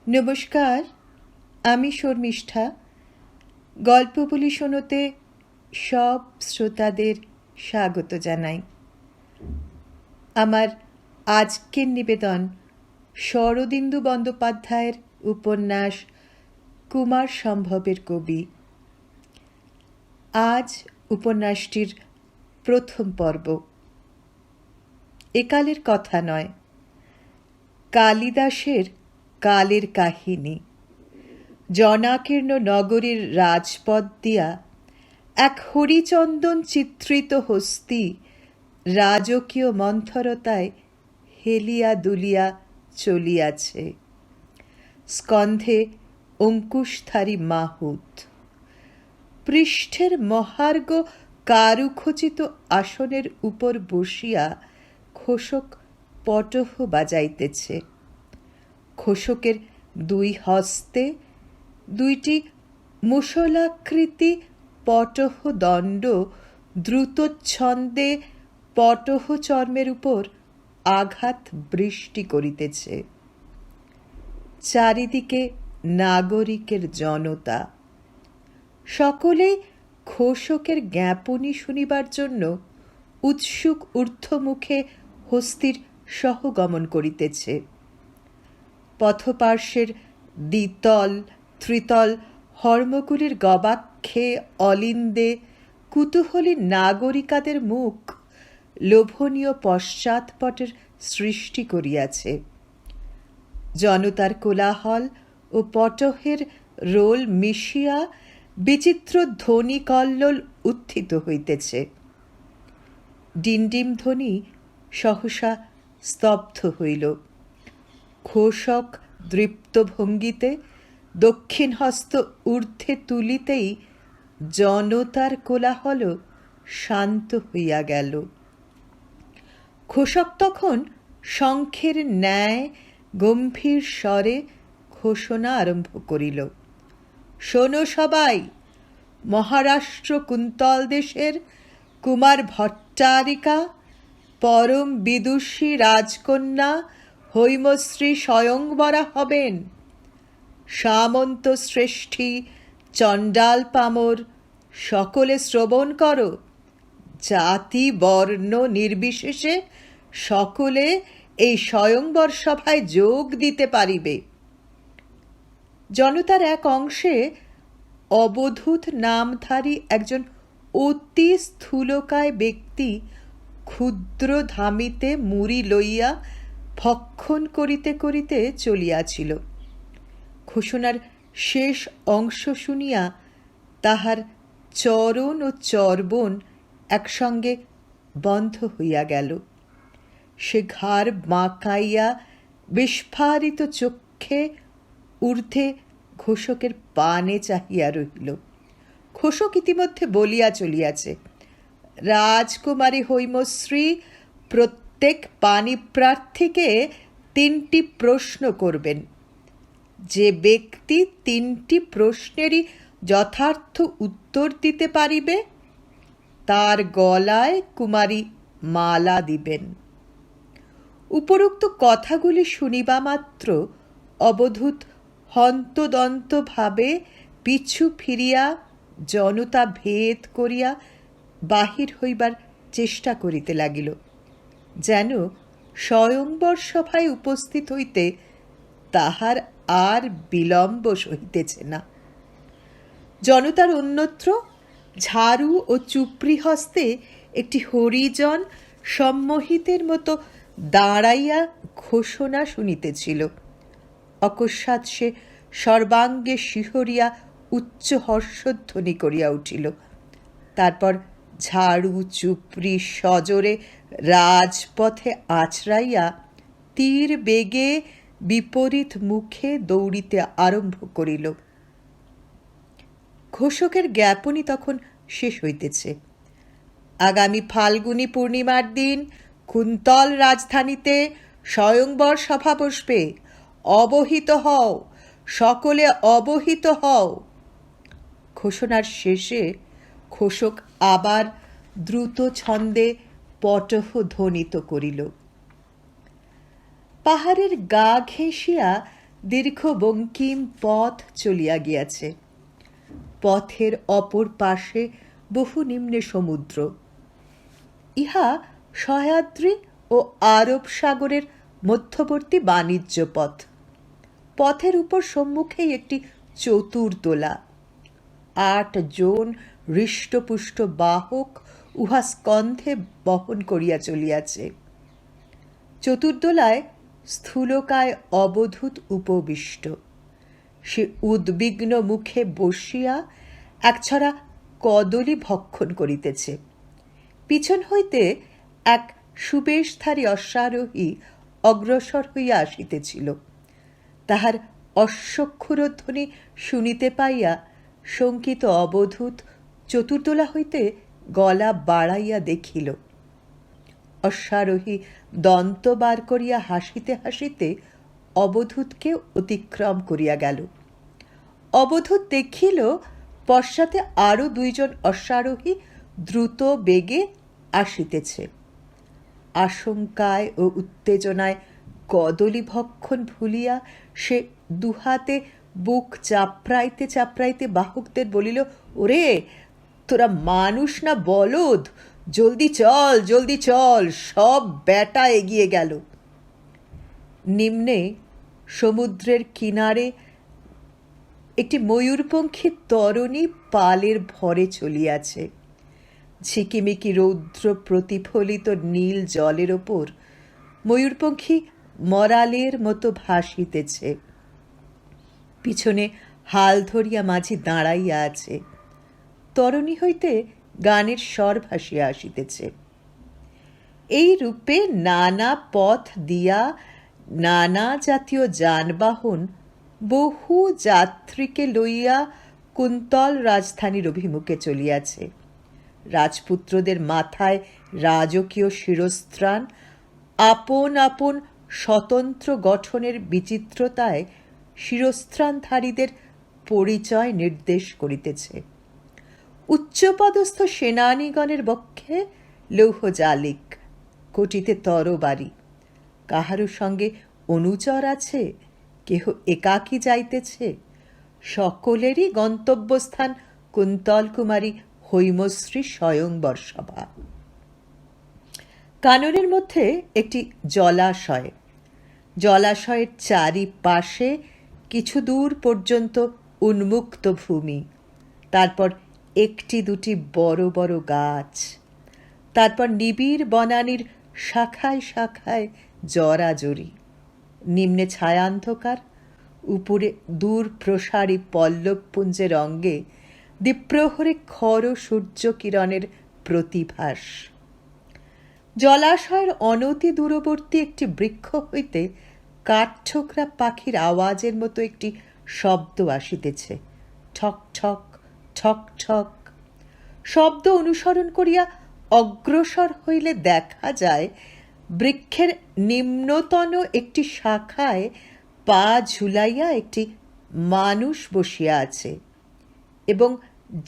নমস্কার, আমি শর্মিষ্ঠা। গল্প বলি শোনোতে সব শ্রোতাদের স্বাগত জানাই। আমার আজকের নিবেদন শরদিন্দু বন্দ্যোপাধ্যায়ের উপন্যাস কুমার সম্ভবের কবি। আজ উপন্যাসটির প্রথম পর্ব। একালের কথা নয়, কালিদাসের কালের কাহিনী। জনাকীর্ণ নগরীর রাজপথ দিয়া এক হরিচন্দন চিত্রিত হস্তি রাজকীয় মন্থরতায় হেলিয়া দুলিয়া চলিয়াছে। স্কন্ধে অঙ্কুশধারী মাহুত, পৃষ্ঠের মহার্ঘ কারুখচিত আসনের উপর বসিয়া খোশক পটহ বাজাইতেছে। খোশকের দুই হস্তে দুইটি মুষলাকৃতি পটহ দণ্ড দ্রুত ছন্দে পটহ চর্মের উপর আঘাত বৃষ্টি করিতেছে। চারিদিকে নাগরিকের জনতা, সকলেই খোশকের জ্ঞাপনী শুনিবার জন্য উৎসুক ঊর্ধ্বমুখে হস্তির সহগমন করিতেছে। পথপার্শ্বের দ্বিতল ত্রিতল হর্মগুলির গবাক্ষে অলিন্দে কুতূহলী নাগরিকাদের মুখ লোভনীয় পশ্চাৎপটের সৃষ্টি করিয়াছে। জনতার কোলাহল ও পটহের রোল মিশিয়া বিচিত্র ধ্বনি কল্লোল উত্থিত হইতেছে। ডিমডিম ধ্বনি সহসা স্তব্ধ হইল। খোশক দৃপ্ত ভঙ্গিতে দক্ষিণ হস্ত ঊর্ধ্বে তুলিতেই জনতার কোলাহল শান্ত হইয়া গেল। খোশক তখন শঙ্খের ন্যায় গম্ভীর স্বরে ঘোষণা আরম্ভ করিল। শোনো সবাই, মহারাষ্ট্র কুন্তল দেশের কুমার ভট্টারিকা পরম বিদুষী রাজকন্যা হৈমশ্রী স্বয়ংবরা হবেন। সামন্ত শ্রেষ্ঠী চণ্ডাল পামর সকলে শ্রবণ করো। জাতি বর্ণ নির্বিশেষে সকলে এই স্বয়ংবর সভায় যোগ দিতে পারিবে। জনতার এক অংশে অবধূত নামধারী একজন অতি স্থূলকায় ব্যক্তি ক্ষুদ্র ধামিতে মুড়ি লইয়া ভক্ষণ করিতে করিতে চলিয়াছিল। ঘোষণার শেষ অংশ শুনিয়া তাহার চরণ ও চর্বণ একসঙ্গে বন্ধ হইয়া গেল। সে ঘাড় বাঁকাইয়া বিস্ফারিত চক্ষে ঊর্ধ্বে ঘোষকের পানে চাহিয়া রহিল। ঘোষক ইতিমধ্যে বলিয়া চলিয়াছে, রাজকুমারী হৈমশ্রী প্রত্যেক পানি প্রার্থীকে 3টি প্রশ্ন করবেন। যে ব্যক্তি 3টি প্রশ্নেরই যথার্থ উত্তর দিতে পারিবে তার গলায় কুমারী মালা দিবেন। উপরোক্ত কথাগুলি শুনিবা মাত্র অবধূত হন্তদন্তভাবে পিছু ফিরিয়া জনতা ভেদ করিয়া বাহির হইবার চেষ্টা করিতে লাগিল, যেন স্বয়ংবর সভায় উপস্থিত হইতে তাহার আর বিলম্ব সহিতেছে না। জনতার অন্যত্র ঝাড়ু ও চুপড়ি হস্তে একটি হরিজন সম্মোহিতের মতো দাঁড়াইয়া ঘোষণা শুনিতেছিল। অকস্মাৎ সে সর্বাঙ্গে শিহরিয়া উচ্চ হর্ষধ্বনি করিয়া উঠিল। তারপর ঝাড়ু চুপড়ি সজোরে রাজপথে আছড়াইয়া তীর বেগে বিপরীত মুখে দৌড়িতে আরম্ভ করিল। ঘোষকের জ্ঞাপনী তখন শেষ হইতেছে। আগামী ফাল্গুনী পূর্ণিমার দিন কুন্তল রাজধানীতে স্বয়ংবর সভা বসবে। অবহিত হও, সকলে অবহিত হও। ঘোষণার শেষে খোশক আবার দ্রুত ছন্দে পটহ ধ্বনিত করিল। পাহাড়ের গা ঘেঁষিয়া দীর্ঘ বঙ্কিম পথ চলিয়া গিয়াছে। পথের অপর পাশে বহু নিম্নে সমুদ্র। ইহা সহ্যাদ্রি ও আরব সাগরের মধ্যবর্তী বাণিজ্য পথ। পথের উপর সম্মুখেই একটি চতুর্দোলা। 8 জন হৃষ্টপুষ্ট বাহক উহা স্কন্ধে বহন করিয়া চলিয়াছে। চতুর্দোলায় স্থূলকায় অবধূত উপবিষ্ট। সে উদ্বিগ্ন মুখে বসিয়া একছড়া কদলী ভক্ষণ করিতেছে। পিছন হইতে এক সুবেশধারী অশ্বারোহী অগ্রসর হইয়া আসিতেছিল। তাহার অশ্বক্ষুরধ্বনি শুনিতে পাইয়া শঙ্কিত অবধূত চতুর্দোলা হইতে গলা বাড়াইয়া দেখিল। অশ্বারোহী দন্ত বার করিয়া হাসিতে হাসিতে অবধূতকে অতিক্রম করিয়া গেল। অবধূত দেখিল পশ্চাতে আরও 2 জন অশ্বারোহী দ্রুত বেগে আসিতেছে। আশঙ্কায় ও উত্তেজনায় কদলী ভক্ষণ ভুলিয়া সে দুহাতে বুক চাপড়াইতে চাপড়াইতে বাহকদের বলিল, ওরে তোরা মানুষ না বলদ, জলদি চল জলদি চল, সব ব্যাটা এগিয়ে গেল। নিম্নে সমুদ্রের কিনারে একটি ময়ূরপঙ্খী তরণী পালের ভরে চলিয়াছে। ঝিকিমিকি রৌদ্র প্রতিফলিত নীল জলের ওপর ময়ূরপঙ্খী মরালের মতো ভাসিতেছে। পিছনে হাল ধরিয়া মাঝি দাঁড়াইয়া আছে। তরণী হইতে গানের স্বর ভাসিয়া আসিতেছে। এই রূপে নানা পথ দিয়া নানা জাতীয় যানবাহন বহু যাত্রীকে লইয়া কুন্তল রাজধানীর অভিমুখে চলিয়াছে। রাজপুত্রদের মাথায় রাজকীয় শিরস্ত্রাণ আপন আপন স্বতন্ত্র গঠনের বিচিত্রতায় শিরস্ত্রাণধারীদের পরিচয় নির্দেশ করিতেছে। উচ্চপদস্থ সেনানীগণের বক্ষে লৌহ জালিক, কটিতে তরবারি। কাহারও সঙ্গে অনুচর আছে, কেহ একাকী যাইতেছে। সকলেরই গন্তব্যস্থান কুন্তল কুমারী হৈমশ্রী স্বয়ংবর সভা। কাননের মধ্যে একটি জলাশয়। জলাশয়ের চারিপাশে কিছু দূর পর্যন্ত উন্মুক্ত ভূমি, তারপর 1-2টি বড় বড় গাছ, তারপর নিবিড় বনানীর শাখায় শাখায় জরাজরি। নিম্নে ছায়ান্ধকার, উপরে দূর প্রসারী পল্লবপুঞ্জের অঙ্গে দ্বিপ্রহরে খর সূর্যকিরণের প্রতিভাস। জলাশয়ের অনতি দূরবর্তী একটি বৃক্ষ হইতে কাঠঠোকরা পাখির আওয়াজের মতো একটি শব্দ আসিতেছে। ঠক ঠক ঠক ঠক। শব্দ অনুসরণ করিয়া অগ্রসর হইলে দেখা যায় বৃক্ষের নিম্নতন একটি শাখায় পা ঝুলাইয়া একটি মানুষ বসিয়া আছে, এবং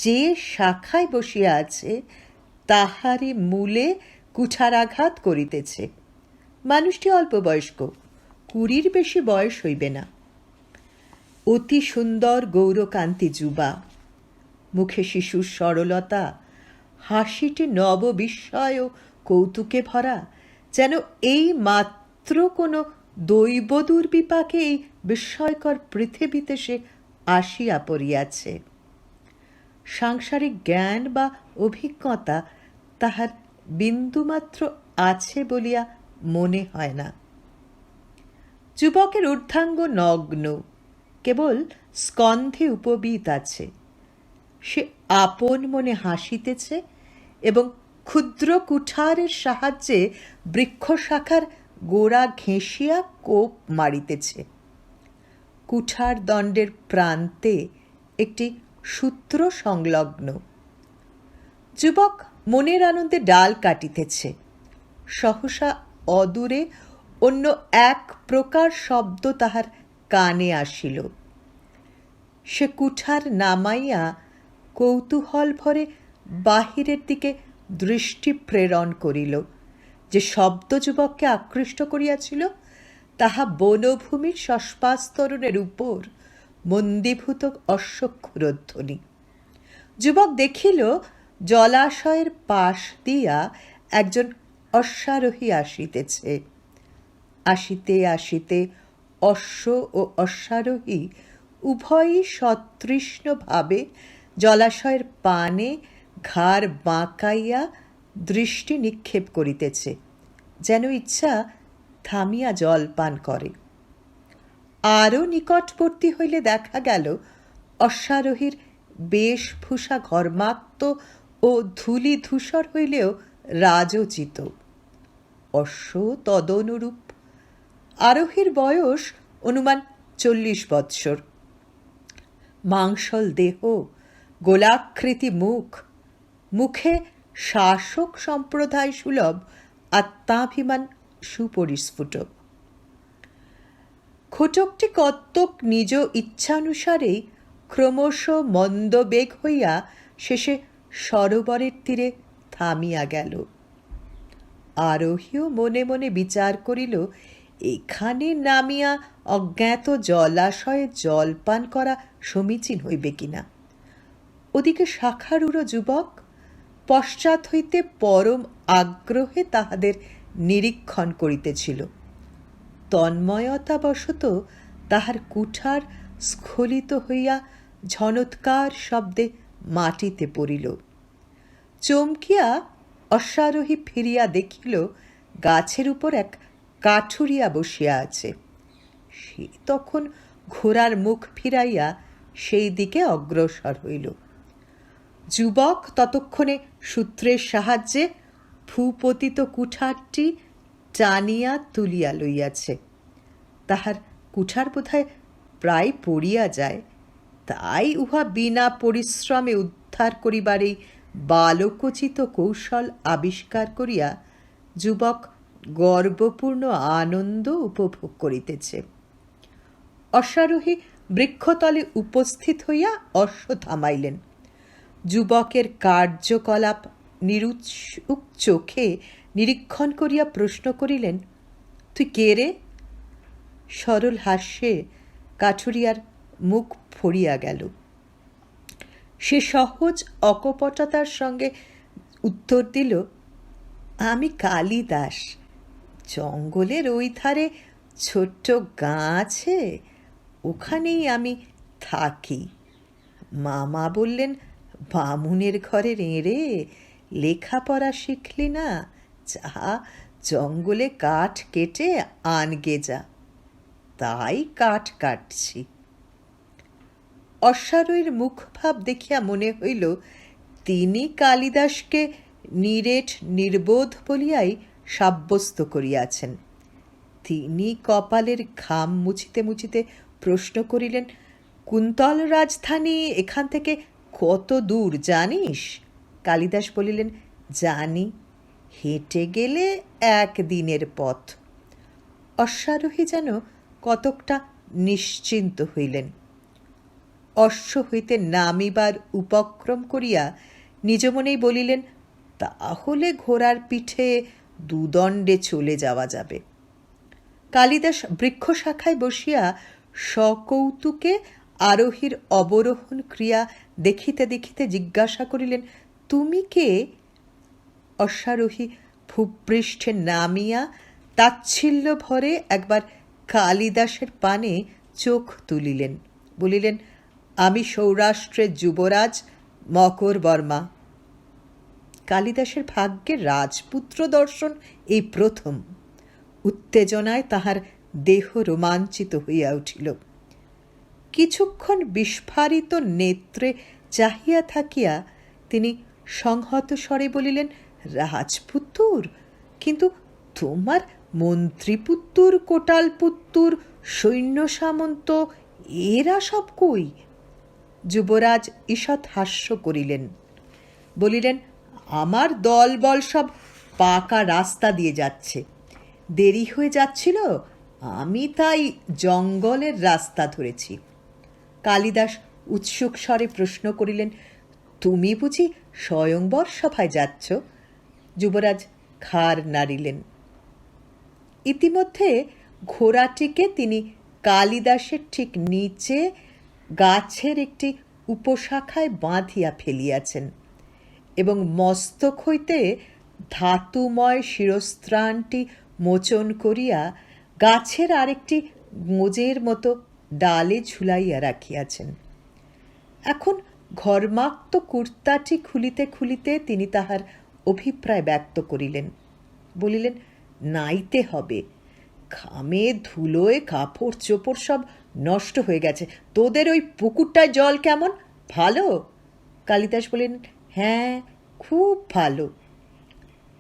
যে শাখায় বসিয়া আছে তাহারই মূলে কুঠারাঘাত করিতেছে। মানুষটি অল্প বয়স্ক, 20-র বেশি বয়স হইবে না। অতি সুন্দর গৌরকান্তি যুবা, মুখে শিশুর সরলতা, হাসিটি নব বিস্ময় ও কৌতুকে ভরা, যেন এই মাত্র কোনো দৈব দুর্বিপাকে এই বিস্ময়কর পৃথিবীতে সে আসিয়া পড়িয়াছে। সাংসারিক জ্ঞান বা অভিজ্ঞতা তাহার বিন্দুমাত্র আছে বলিয়া মনে হয় না। যুবকের ঊর্ধ্বাঙ্গ নগ্ন, কেবল স্কন্ধে উপবীত আছে। সে আপন মনে হাসিতেছে এবং ক্ষুদ্র কুঠারের সাহায্যে বৃক্ষ শাখার গোড়া ঘেঁষিয়া কোপ মারিতেছে। কুঠার দণ্ডের প্রান্তে একটি সূত্র সংলগ্ন। যুবক মনের আনন্দে ডাল কাটিতেছে। সহসা অদূরে অন্য এক প্রকার শব্দ তাহার কানে আসিল। সে কুঠার নামাইয়া কৌতূহল ভরে বাহিরের দিকে দৃষ্টি প্রেরণ করিল। যে শব্দ যুবককে আকৃষ্ট করিয়াছিল তাহা বনভূমির সস্পাস্তরণের উপর মন্দীভূত অশ্বক্ষুরধ্বনি। যুবক দেখিল জলাশয়ের পাশ দিয়া একজন অশ্বারোহী আসিতেছে। আসিতে আসিতে অশ্ব ও অশ্বারোহী উভয়ই সতৃষ্ণভাবে জলাশয়ের পানে ঘাড় বাঁকাইয়া দৃষ্টি নিক্ষেপ করিতেছে, যেন ইচ্ছা থামিয়া জল পান করে। আরও নিকটবর্তী হইলে দেখা গেল অশ্বারোহীর বেশভূষা ঘর্মাক্ত ও ধূলি ধূসর হইলেও রাজোচিত, অশ্ব তদনুরূপ। আরোহীর বয়স অনুমান 40 বৎসর। মাংসল দেহ, গোলাকৃতি মুখ, মুখে শাসক সম্প্রদায় সুলভ আত্মাভিমান সুপরিস্ফুট। ঘটকটি কত্তক নিজ ইচ্ছানুসারেই ক্রমশ মন্দবেগ হইয়া শেষে সরোবরের তীরে থামিয়া গেল। আরোহীও মনে মনে বিচার করিল, এখানে নামিয়া অজ্ঞাত জলাশয়ে জলপান করা সমীচীন হইবে কিনা। ওদিকে শাখারূঢ় যুবক পশ্চাৎ হইতে পরম আগ্রহে তাহাদের নিরীক্ষণ করিতেছিল। তন্ময়তাবশত তাহার কুঠার স্খলিত হইয়া ঝনৎকার শব্দে মাটিতে পড়িল। চমকিয়া অশ্বারোহী ফিরিয়া দেখিল গাছের উপর এক কাঠুরিয়া বসিয়া আছে। সে তখন ঘোড়ার মুখ ফিরাইয়া সেই দিকে অগ্রসর হইল। যুবক ততক্ষণে সূত্রের সাহায্যে ভূপতিত কুঠারটি টানিয়া তুলিয়া লইয়াছে। তাহার কুঠার বোধহয় প্রায় পড়িয়া যায়, তাই উহা বিনা পরিশ্রমে উদ্ধার করিবারই বালকোচিত কৌশল আবিষ্কার করিয়া যুবক গর্বপূর্ণ আনন্দ উপভোগ করিতেছে। অশ্বারোহী বৃক্ষতলে উপস্থিত হইয়া অশ্ব থামাইলেন। যুবকের কার্যকলাপ নিরুৎসুক চোখে নিরীক্ষণ করিয়া প্রশ্ন করিলেন, তুই কে রে? সরল হাস্যে কাঠুরিয়ার মুখ ফড়িয়া গেল। সে সহজ অকপটতার সঙ্গে উত্তর দিল, আমি কালিদাস। জঙ্গলের ওই ধারে ছোট্ট গাঁ আছে, ওখানেই আমি থাকি। মামা বললেন, বামুনের ঘরের এঁড়ে লেখাপড়া শিখলি না, যা জঙ্গলে কাঠ কেটে আনগে যা। তাই কাঠ কাটছি। অশ্বারোহীর মুখভাব দেখিয়া মনে হইল তিনি কালিদাসকে নিরেট নির্বোধ বলিয়াই সাব্যস্ত করিয়াছেন। তিনি কপালের ঘাম মুছিতে মুছিতে প্রশ্ন করিলেন, কুন্তল রাজধানী এখান থেকে কত দূর জানিস? কালিদাস বলিলেন, জানি, হেঁটে গেলে 1 দিনের পথ। অশ্বারোহী যেন কতকটা নিশ্চিন্ত হইলেন। অশ্ব হইতে নামিবার উপক্রম করিয়া নিজ মনেই বলিলেন, তাহলে ঘোড়ার পিঠে দুদণ্ডে চলে যাওয়া যাবে। কালিদাস বৃক্ষ শাখায় বসিয়া সকৌতুকে আরোহীর অবরোহণ ক্রিয়া দেখিতে দেখিতে জিজ্ঞাসা করিলেন, তুমি কে? অশ্বারোহী ভূপৃষ্ঠে নামিয়া তাচ্ছিল্য ভরে একবার কালিদাসের পানে চোখ তুলিলেন, বলিলেন, আমি সৌরাষ্ট্রের যুবরাজ মকরবর্মা। কালিদাসের ভাগ্যে রাজপুত্র দর্শন এই প্রথম। উত্তেজনায় তাহার দেহ রোমাঞ্চিত হইয়া উঠিল। কিছুক্ষণ বিস্ফারিত নেত্রে চাহিয়া থাকিয়া তিনি সংহত স্বরে বলিলেন, রাজপুত্তুর? কিন্তু তোমার মন্ত্রীপুত্তুর, কোটালপুত্তুর, সৈন্য সামন্ত এরা সব কই? যুবরাজ ঈষৎ হাস্য করিলেন, বলিলেন, আমার দলবল সব পাকা রাস্তা দিয়ে যাচ্ছে, দেরি হয়ে যাচ্ছিল, আমি তাই জঙ্গলের রাস্তা ধরেছি। কালিদাস উৎসুক স্বরে প্রশ্ন করিলেন, তুমি বুঝি স্বয়ংবর সভায় যাচ্ছ? যুবরাজ ঘাড় নাড়িলেন। ইতিমধ্যে ঘোড়াটিকে তিনি কালিদাসের ঠিক নিচে গাছের একটি উপশাখায় বাঁধিয়া ফেলিয়াছেন এবং মস্তক হইতে ধাতুময় শিরস্ত্রাণটি মোচন করিয়া গাছের আরেকটি গোঁজের মতো ডালে ঝুলাইয়া রাখিয়াছেন। এখন ঘর্মাক্ত কুর্তাটি খুলিতে খুলিতে তিনি তাহার অভিপ্রায় ব্যক্ত করিলেন। বলিলেন, নাইতে হবে, ঘামে ধুলোয় কাপড় চোপড় সব নষ্ট হয়ে গেছে। তোদের ওই পুকুরটায় জল কেমন, ভালো? কালিদাস বলেন, হ্যাঁ, খুব ভালো।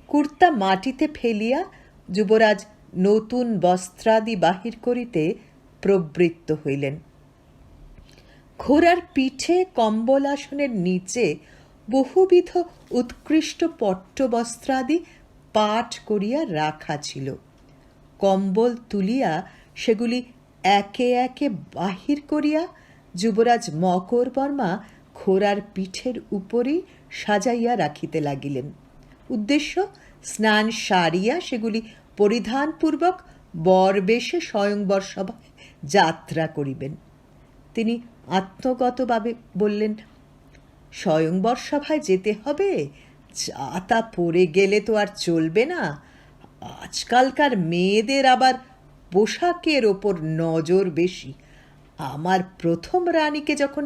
কুর্তা মাটিতে ফেলিয়া যুবরাজ নতুন বস্ত্রাদি বাহির করিতে প্রবৃত্ত হইলেন। ঘোড়ার পিঠে কম্বল আসনের নিচে বহুবিধ উৎকৃষ্ট পট্টবস্ত্রাদি পাট করিয়া রাখা ছিল। কম্বল তুলিয়া সেগুলি একে একে বাহির করিয়া যুবরাজ মকরবর্মা ঘোড়ার পিঠের উপরেই সাজাইয়া রাখিতে লাগিলেন। উদ্দেশ্য, স্নান সারিয়া সেগুলি পরিধানপূর্বক বরবেশে স্বয়ংবর সভায় যাত্রা করিবেন। তিনি আত্মগতভাবে বললেন, স্বয়ংবর সভায় যেতে হবে, যা তা পরে গেলে তো আর চলবে না। আজকালকার মেয়েদের আবার পোশাকের ওপর নজর বেশি। আমার প্রথম রানীকে যখন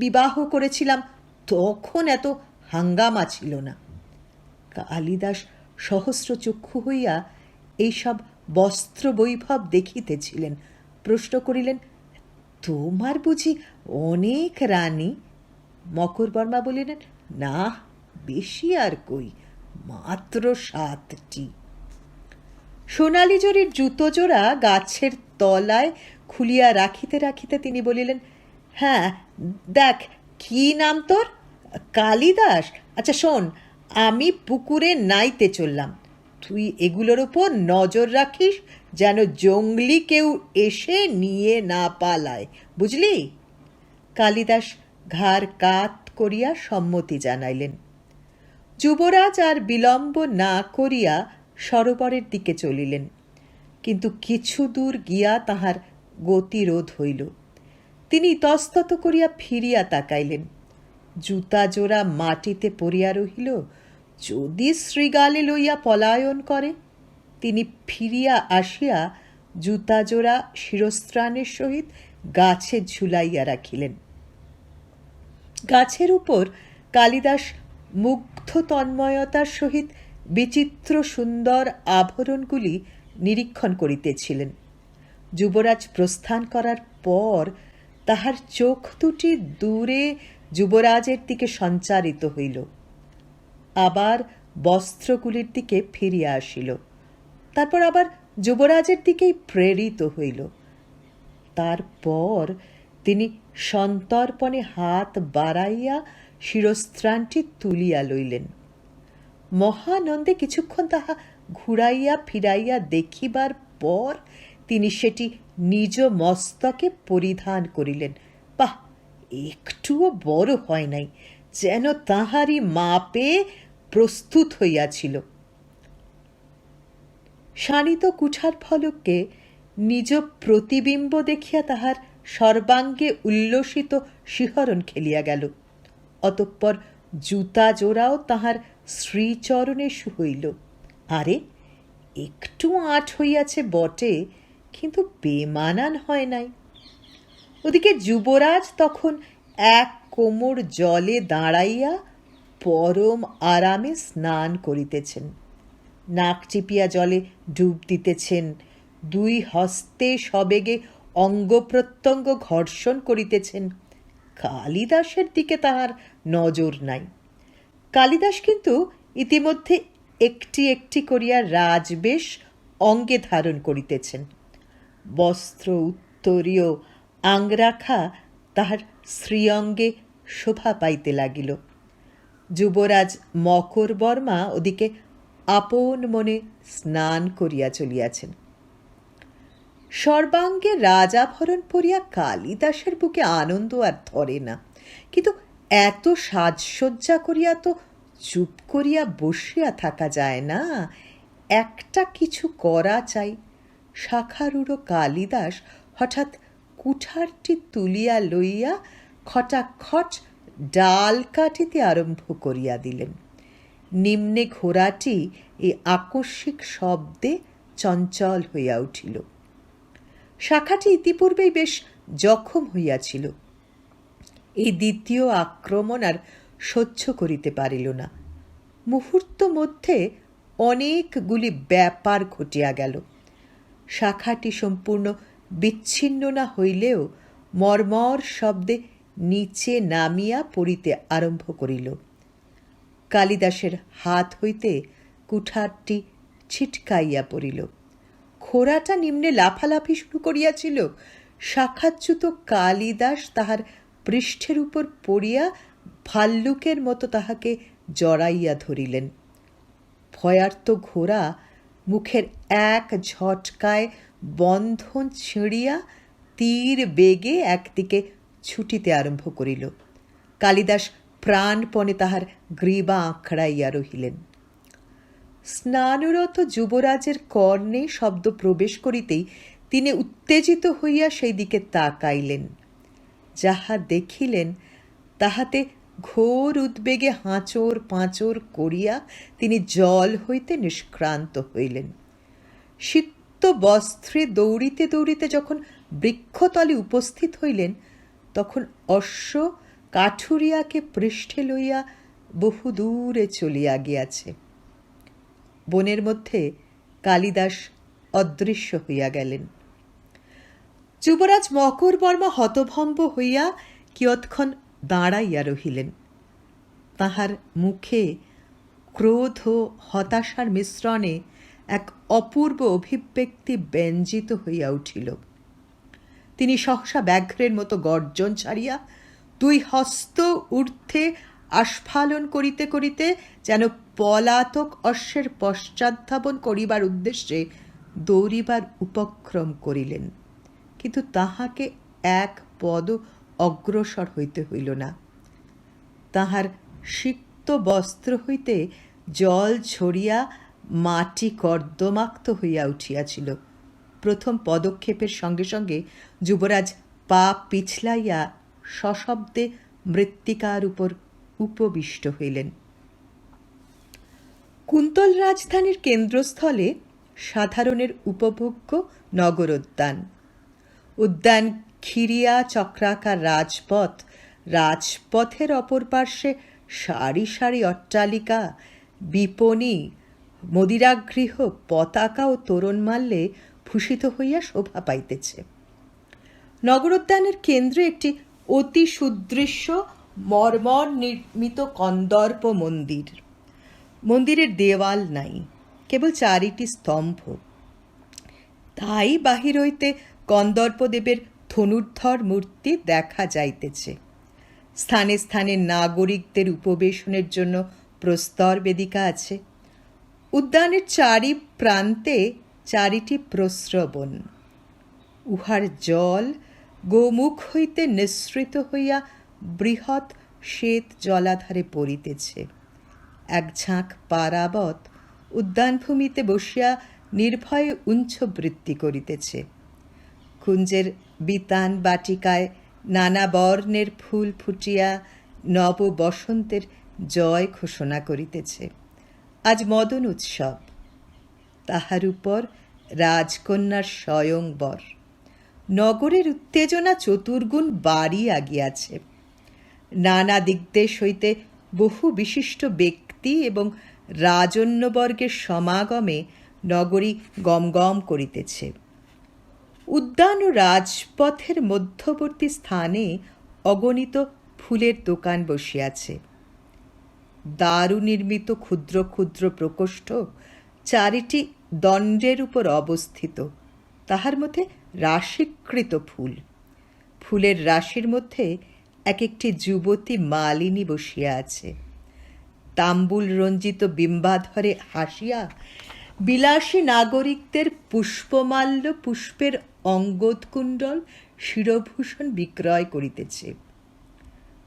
বিবাহ করেছিলাম তখন এত হাঙ্গামা ছিল না। কালিদাস সহস্রচক্ষু হইয়া এইসব বস্ত্র বৈভব দেখিতেছিলেন। প্রশ্ন করিলেন, তোমার বুঝি অনেক রানী? মকরবর্মা বলিলেন, না, বেশি আর কই, মাত্র 7টি। সোনালি জরির জুতো জোড়া গাছের তলায় খুলিয়া রাখিতে রাখিতে তিনি বলিলেন, হ্যাঁ, দেখ, কি নাম তোর? কালিদাস। আচ্ছা শোন, আমি পুকুরে নাইতে চললাম, তুই এগুলোর ওপর নজর রাখিস যেন জঙ্গলি কেউ এসে নিয়ে না পালায়, বুঝলি? কালিদাস ঘাড় কাত করিয়া সম্মতি জানাইলেন। যুবরাজ আর বিলম্ব না করিয়া সরোবরের দিকে চলিলেন, কিন্তু কিছু দূর গিয়া তাহার গতিরোধ হইল। তিনি ইতস্তত করিয়া ফিরিয়া তাকাইলেন। জুতা জোড়া মাটিতে পড়িয়া রহিল। যদি শ্রীগালে লইয়া পলায়ন করে। তিনি ফিরিয়া আসিয়া জুতা জোড়া শিরস্ত্রাণের সহিত গাছে ঝুলাইয়া রাখিলেন। গাছের উপর কালিদাস মুগ্ধ তন্ময়তার সহিত বিচিত্র সুন্দর আভরণগুলি নিরীক্ষণ করিতেছিলেন। যুবরাজ প্রস্থান করার পর তাহার চোখ দুটি দূরে যুবরাজের দিকে সঞ্চারিত হইল, আবার বস্ত্রগুলির দিকে ফিরিয়া আসিল, তারপর আবার যুবরাজের দিকেই প্রেরিত হইল। তারপর তিনি সন্তর্পণে হাত বাড়াইয়া শিরস্ত্রাণটি তুলিয়া লইলেন। মহানন্দে কিছুক্ষণ তাহা ঘুরাইয়া ফিরাইয়া দেখিবার পর তিনি সেটি নিজ মস্তকে পরিধান করিলেন। বাহ, একটুও বড় হয় নাই, যেন তাহারই মাপে প্রস্তুত হইয়াছিল। শানিত কুঠার ফলককে নিজ প্রতিবিম্ব দেখিয়া তাহার সর্বাঙ্গে উল্লসিত শিহরণ খেলিয়া গেল। অতঃপর জুতা জোড়াও তাহার শ্রীচরণে হইল। আরে, একটু আঁট হইয়াছে বটে, কিন্তু বেমানান হয় নাই। ওদিকে যুবরাজ তখন এক কোমর জলে দাঁড়াইয়া পরম আরামে স্নান করিতেছেন, নাক চিপিয়া জলে ডুব দিতেছেন, দুই হস্তে সবেগে অঙ্গ প্রত্যঙ্গ ঘর্ষণ করিতেছেন। কালিদাসের দিকে তাহার নজর নাই। কালিদাস কিন্তু ইতিমধ্যে একটি একটি করিয়া রাজবেশ অঙ্গে ধারণ করিতেছেন। বস্ত্র উত্তরীয় আংরাখা তাহার শ্রীঅঙ্গে শোভা পাইতে লাগিল। যুবরাজ মকরবর্মা ওদিকে আপন মনে স্নান করিয়া চলিয়াছেন। সর্বাঙ্গে রাজাভরণ পরিয়া কালিদাসের বুকে আনন্দ আর ধরে না, কিন্তু এত সাজসজ্জা করিয়া তো চুপ করিয়া বসিয়া থাকা যায় না, একটা কিছু করা চাই। শাখারূঢ় কালিদাস হঠাৎ কুঠারটি তুলিয়া লইয়া খটাখট ডাল কাটিতে আরম্ভ করিয়া দিলেন। নিম্নে ঘোড়াটি এই আকস্মিক শব্দে চঞ্চল হইয়া উঠিল। শাখাটি ইতিপূর্বেই বেশ জখম হইয়াছিল। এই দ্বিতীয় আক্রমণ আর সহ্য করিতে পারিল না। মুহূর্ত মধ্যে অনেকগুলি ব্যাপার ঘটিয়া গেল। শাখাটি সম্পূর্ণ বিচ্ছিন্ন না হইলেও মর্মর শব্দে নিচে নামিয়া পড়িতে আরম্ভ করিল। কালিদাসের হাত হইতে কুঠারটি ছিটকাইয়া পড়িল। ঘোড়াটা নিম্নে লাফালাফি শুরু করিয়াছিল। শাখাচ্যুত কালিদাস তাহার পৃষ্ঠের উপর পড়িয়া ভাল্লুকের মতো তাহাকে জড়াইয়া ধরিলেন। ভয়ার্ত ঘোড়া মুখের এক ঝটকায় বন্ধন ছিঁড়িয়া তীর বেগে একদিকে ছুটিতে আরম্ভ করিল। কালিদাস প্রাণপণে তাহার গ্রীবা আঁকড়াইয়া রহিলেন। স্নানরত যুবরাজের কর্ণে শব্দ প্রবেশ করিতেই তিনি উত্তেজিত হইয়া সেই দিকে তাকাইলেন। যাহা দেখিলেন তাহাতে ঘোর উদ্বেগে হাঁচড় পাঁচড় করিয়া তিনি জল হইতে নিষ্ক্রান্ত হইলেন। সিক্ত বস্ত্রে দৌড়িতে দৌড়িতে যখন বৃক্ষতলে উপস্থিত হইলেন, তখন অশ্ব কাঠুরিয়াকে পৃষ্ঠে লইয়া বহু দূরে চলিয়া গিয়াছে। বনের মধ্যে কালিদাস অদৃশ্য হইয়া গেলেন। যুবরাজ মকরবর্মা হতভম্ব হইয়া কিয়ৎক্ষণ দাঁড়াইয়া রহিলেন। তাহার মুখে ক্রোধ ও হতাশার মিশ্রণে এক অপূর্ব অভিব্যক্তি ব্যঞ্জিত হইয়া উঠিল। তিনি সহসা ব্যাঘ্রের মতো গর্জন ছাড়িয়া দুই হস্ত ঊর্ধ্বে আস্ফালন করিতে করিতে যেন পলাতক অশ্বের পশ্চাদ্ধাবন করিবার উদ্দেশ্যে দৌড়িবার উপক্রম করিলেন। কিন্তু তাহাকে এক পদ অগ্রসর হইতে হইল না। তাহার সিক্ত বস্ত্র হইতে জল ঝরিয়া মাটি কর্দমাক্ত হইয়া উঠিয়াছিল। প্রথম পদক্ষেপের সঙ্গে সঙ্গে যুবরাজ পা পিছলাইয়া সশব্দে মৃত্তিকার উপর উপবিষ্ট হইলেন। কুন্তল রাজধানীর কেন্দ্রস্থলে সাধারণের উপভোগ্য নগরোদ্যান। উদ্যান ঘিরিয়া চক্রাকার রাজপথ, রাজপথের অপর পার্শ্বে সারি সারি অট্টালিকা, বিপণী, মদিরাগৃহ, পতাকা ও তোরণমাল্যে ভূষিত হইয়া শোভা পাইতেছে। নগরোদ্যানের কেন্দ্রে একটি অতি সুদৃশ্য মর্মর নির্মিত কন্দর্প মন্দির। মন্দিরের দেওয়াল নাই, কেবল চারিটি স্তম্ভ। তাই বাহির হইতে কন্দর্পদেবের ধনুর্ধর মূর্তি দেখা যাইতেছে। স্থানে স্থানে নাগরিকদের উপবেশনের জন্য প্রস্তর বেদিকা আছে। উদ্যানের চারি প্রান্তে চারিটি প্রস্রবণ। উহার জল গোমুখ হইতে নিঃসৃত হইয়া বৃহৎ শ্বেত জলাধারে পড়িতেছে। এক ঝাঁক পারাবত উদ্যানভূমিতে বসিয়া নির্ভয়ে উঞ্চবৃত্তি করিতেছে। কুঞ্জের বিতান বাটিকায় নানা বর্ণের ফুল ফুটিয়া নব বসন্তের জয় ঘোষণা করিতেছে। আজ মদন উৎসব, তাহার উপর রাজকন্যার স্বয়ংবর। নগরের উত্তেজনা চতুর্গুণ বাড়িয়া গিয়াছে। নানা দিকদেশ হইতে বহু বিশিষ্ট ব্যক্তি এবং রাজন্যবর্গের সমাগমে নগরী গমগম করিতেছে। উদ্যান ও রাজপথের মধ্যবর্তী স্থানে অগণিত ফুলের দোকান বসিয়াছে। দারু নির্মিত ক্ষুদ্র ক্ষুদ্র প্রকোষ্ঠ চারিটি দণ্ডের উপর অবস্থিত। তাহার মধ্যে রাশিকৃত ফুল। ফুলের রাশির মধ্যে এক একটি যুবতী মালিনী বসিয়া আছে। তাম্বুল রঞ্জিত বিম্বাধরে হাসিয়া বিলাসী নাগরিকদের পুষ্পমাল্য, পুষ্পের অঙ্গদকুণ্ডল, শিরভূষণ বিক্রয় করিতেছে।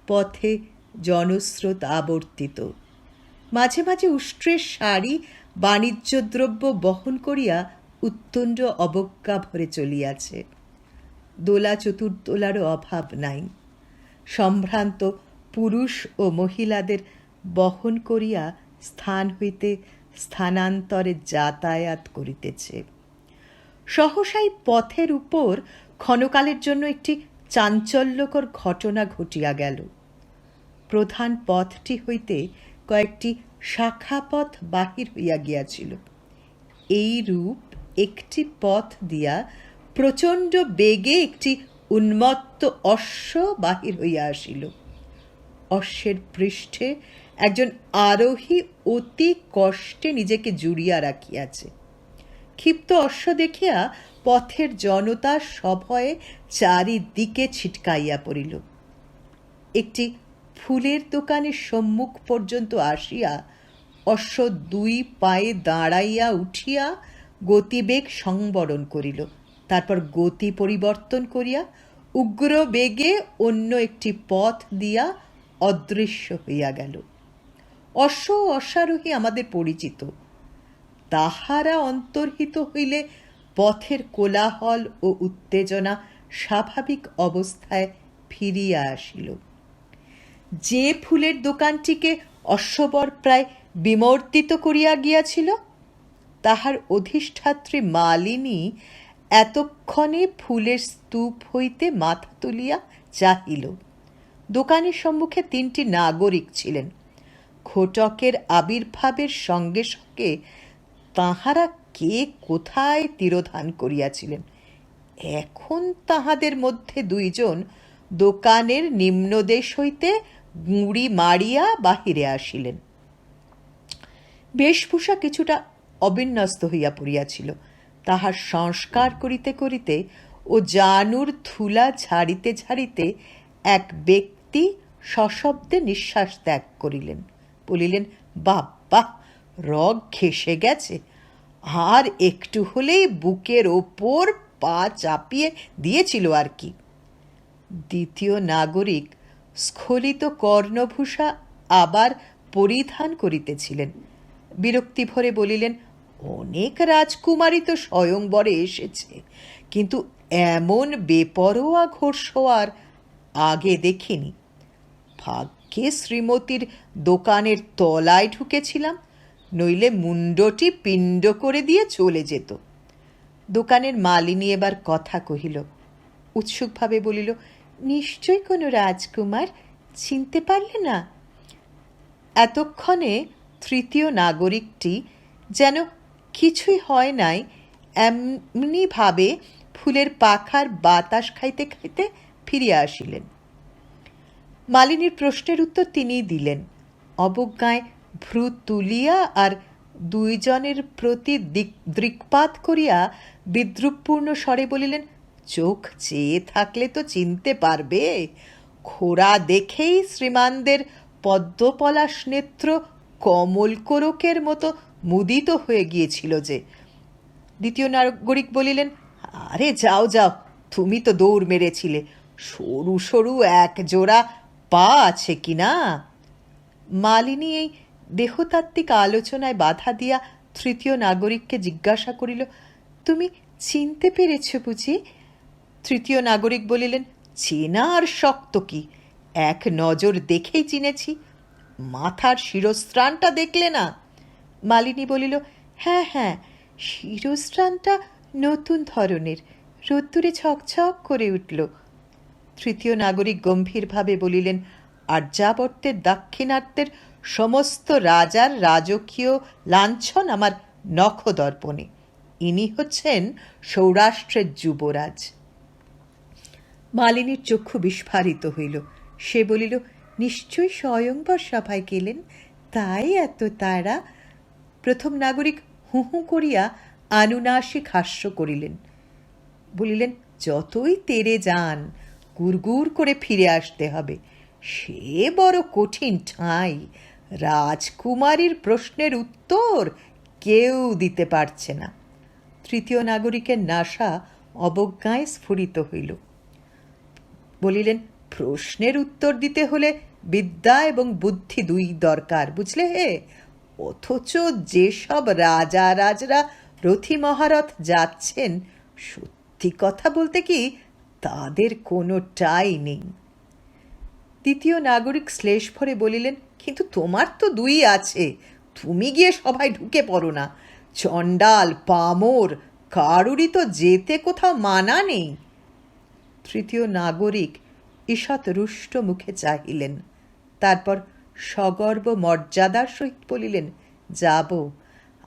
পথে জনস্রোত আবর্তিত। মাঝে মাঝে উষ্ট্রের শাড়ি বাণিজ্যদ্রব্য বহন করিয়া উত্তুণ্ড অবজ্ঞা ভরে চলিয়াছে। দোলা চতুর্দোলারও অভাব নাই। সম্ভ্রান্ত পুরুষ ও মহিলাদের বহন করিয়া স্থান হইতে স্থানান্তরে যাতায়াত করিতেছে। সহসাই পথের উপর ক্ষণকালের জন্য একটি চাঞ্চল্যকর ঘটনা ঘটিয়া গেল। প্রধান পথটি হইতে কয়েকটি শাখাপথ বাহির হইয়া গিয়াছিল। এইরূপ একটি পথ দিয়া প্রচণ্ড বেগে একটি উন্মত্ত অশ্ব বাহির হইয়া আসিল। অশ্বের পৃষ্ঠে একজন আরোহী অতি কষ্টে নিজেকে জুড়িয়া রাখিয়াছে। ক্ষিপ্ত অশ্ব দেখিয়া পথের জনতা সভয়ে চারিদিকে ছিটকাইয়া পড়িল। একটি ফুলের দোকানের সম্মুখ পর্যন্ত আসিয়া অশ্ব দুই পায়ে দাঁড়াইয়া উঠিয়া গতিবেগ সংবরণ করিল। তারপর গতি পরিবর্তন করিয়া উগ্র বেগে অন্য একটি পথ দিয়া অদৃশ্য হইয়া গেল। অশ্ব ও অশ্বারোহী আমাদের পরিচিত। তাহারা অন্তর্হিত হইলে পথের কোলাহল ও উত্তেজনা স্বাভাবিক অবস্থায় ফিরিয়া আসিল। যে ফুলের দোকানটিকে অশ্ববর প্রায় বিমর্দিত করিয়া গিয়াছিল, তাহার অধিষ্ঠাত্রী মালিনী এতক্ষণে ফুলের স্তূপ হইতে মাথা তুলিয়া চাহিল। দোকানের সম্মুখে 3টি নাগরিক ছিলেন। ঘটকের আবির্ভাবের সঙ্গে সঙ্গে তাহারা কে কোথায় তিরোধান করিয়াছিলেন। এখন তাহাদের মধ্যে 2 জন দোকানের নিম্নদেশ হইতে গুঁড়ি মারিয়া বাহিরে আসিলেন। বেশভূষা কিছুটা অবিন্যস্ত হইয়া পড়িয়াছিল। তাহার সংস্কার করিতে করিতে ও জানুর ধুলা ঝাড়িতে ঝাড়িতে এক ব্যক্তি সশব্দে নিঃশ্বাস ত্যাগ করিলেন। বলিলেন, বাবা, রগ ঘেঁষে গেছে, আর একটু হলেই বুকের ওপর পা চাপিয়ে দিয়েছিল আর কি। দ্বিতীয় নাগরিক স্খলিত কর্ণভূষা আবার পরিধান করিতেছিলেন। বিরক্তি ভরে বলিলেন, অনেক রাজকুমারী তো স্বয়ংবরে এসেছে, কিন্তু এমন বেপরোয়া ঘোড়সওয়ার আগে দেখিনি। ভাগ্যে শ্রীমতীর দোকানের তলায় ঢুকেছিলাম, নইলে মুন্ডটি পিণ্ড করে দিয়ে চলে যেত। দোকানের মালিনী এবার কথা কহিল। উৎসুকভাবে বলিল, নিশ্চয় কোনো রাজকুমার, চিনতে পারলে না? এতক্ষণে তৃতীয় নাগরিকটি যেন কিছুই হয় নাই এমনিভাবে ফুলের পাখার বাতাস খাইতে খাইতে ফিরিয়া আসিলেন। মালিনীর প্রশ্নের উত্তর তিনিই দিলেন। অবজ্ঞায় ভ্রু তুলিয়া আর 2 জনের প্রতি দৃক্পাত করিয়া বিদ্রুপপূর্ণ স্বরে বলিলেন, চোখ চেয়ে থাকলে তো চিনতে পারবে। খোড়া দেখেই শ্রীমানদের পদ্মপলাশ নেত্র কমল কোরকের মতো মুদিত হয়ে গিয়েছিল যে। দ্বিতীয় নাগরিক বলিলেন, আরে যাও যাও, তুমি তো দৌড় মেরেছিলে, সরু সরু 1 জোড়া পা আছে কি না? মালিনী এই দেহতাত্ত্বিক আলোচনায় বাধা দিয়া তৃতীয় নাগরিককে জিজ্ঞাসা করিল, তুমি চিনতে পেরেছ বুঝি? তৃতীয় নাগরিক বলিলেন, চেনা আর শক্ত কি, এক নজর দেখেই চিনেছি। মাথার শিরস্ত্রাণটা দেখলে না? মালিনী বলিল, হ্যাঁ হ্যাঁ, শিরস্ত্রাণটা নতুন ধরনের, রোদ্দুরে ঝকঝক করে উঠল। তৃতীয় নাগরিক গম্ভীরভাবে বলিলেন, আর্যাবর্তের দাক্ষিণাত্যের সমস্ত রাজার রাজকীয় লাঞ্ছন আমার নখদর্পণে। ইনি হচ্ছেন সৌরাষ্ট্রের যুবরাজ। মালিনীর চক্ষু বিস্ফারিত হইল। সে বলিল, নিশ্চয়ই স্বয়ংবর সভায় গেলেন, তাই এত তারা। প্রথম নাগরিক হু হু করিয়া আনুনাসিক হাস্য করিলেন। বলিলেন, যতই তেরে যান, গুড়গুড় করে ফিরে আসতে হবে। সে বড় কঠিন ঠাঁই। রাজকুমারীর প্রশ্নের উত্তর কেউ দিতে পারছে না। তৃতীয় নাগরিকের নাসা অবজ্ঞায় স্ফুরিত হইল। বলিলেন, প্রশ্নের উত্তর দিতে হলে বিদ্যা এবং বুদ্ধি 2 দরকার, বুঝলে হে? অথচ যেসব রাজা রাজরা রথী মহারথ যাচ্ছেন, সত্যি কথা বলতে কি তাদের কোনোটাই নেই। দ্বিতীয় নাগরিক শ্লেষ ভরে বলিলেন, কিন্তু তোমার তো দুই আছে, তুমি গিয়ে সবাই ঢুকে পড়ো না। চণ্ডাল পামর কারুরই তো যেতে কোথাও মানা নেই। তৃতীয় নাগরিক ঈষৎ রুষ্ট মুখে চাহিলেন, তারপর সগর্ব মর্যাদার সহিত বলিলেন, যাব,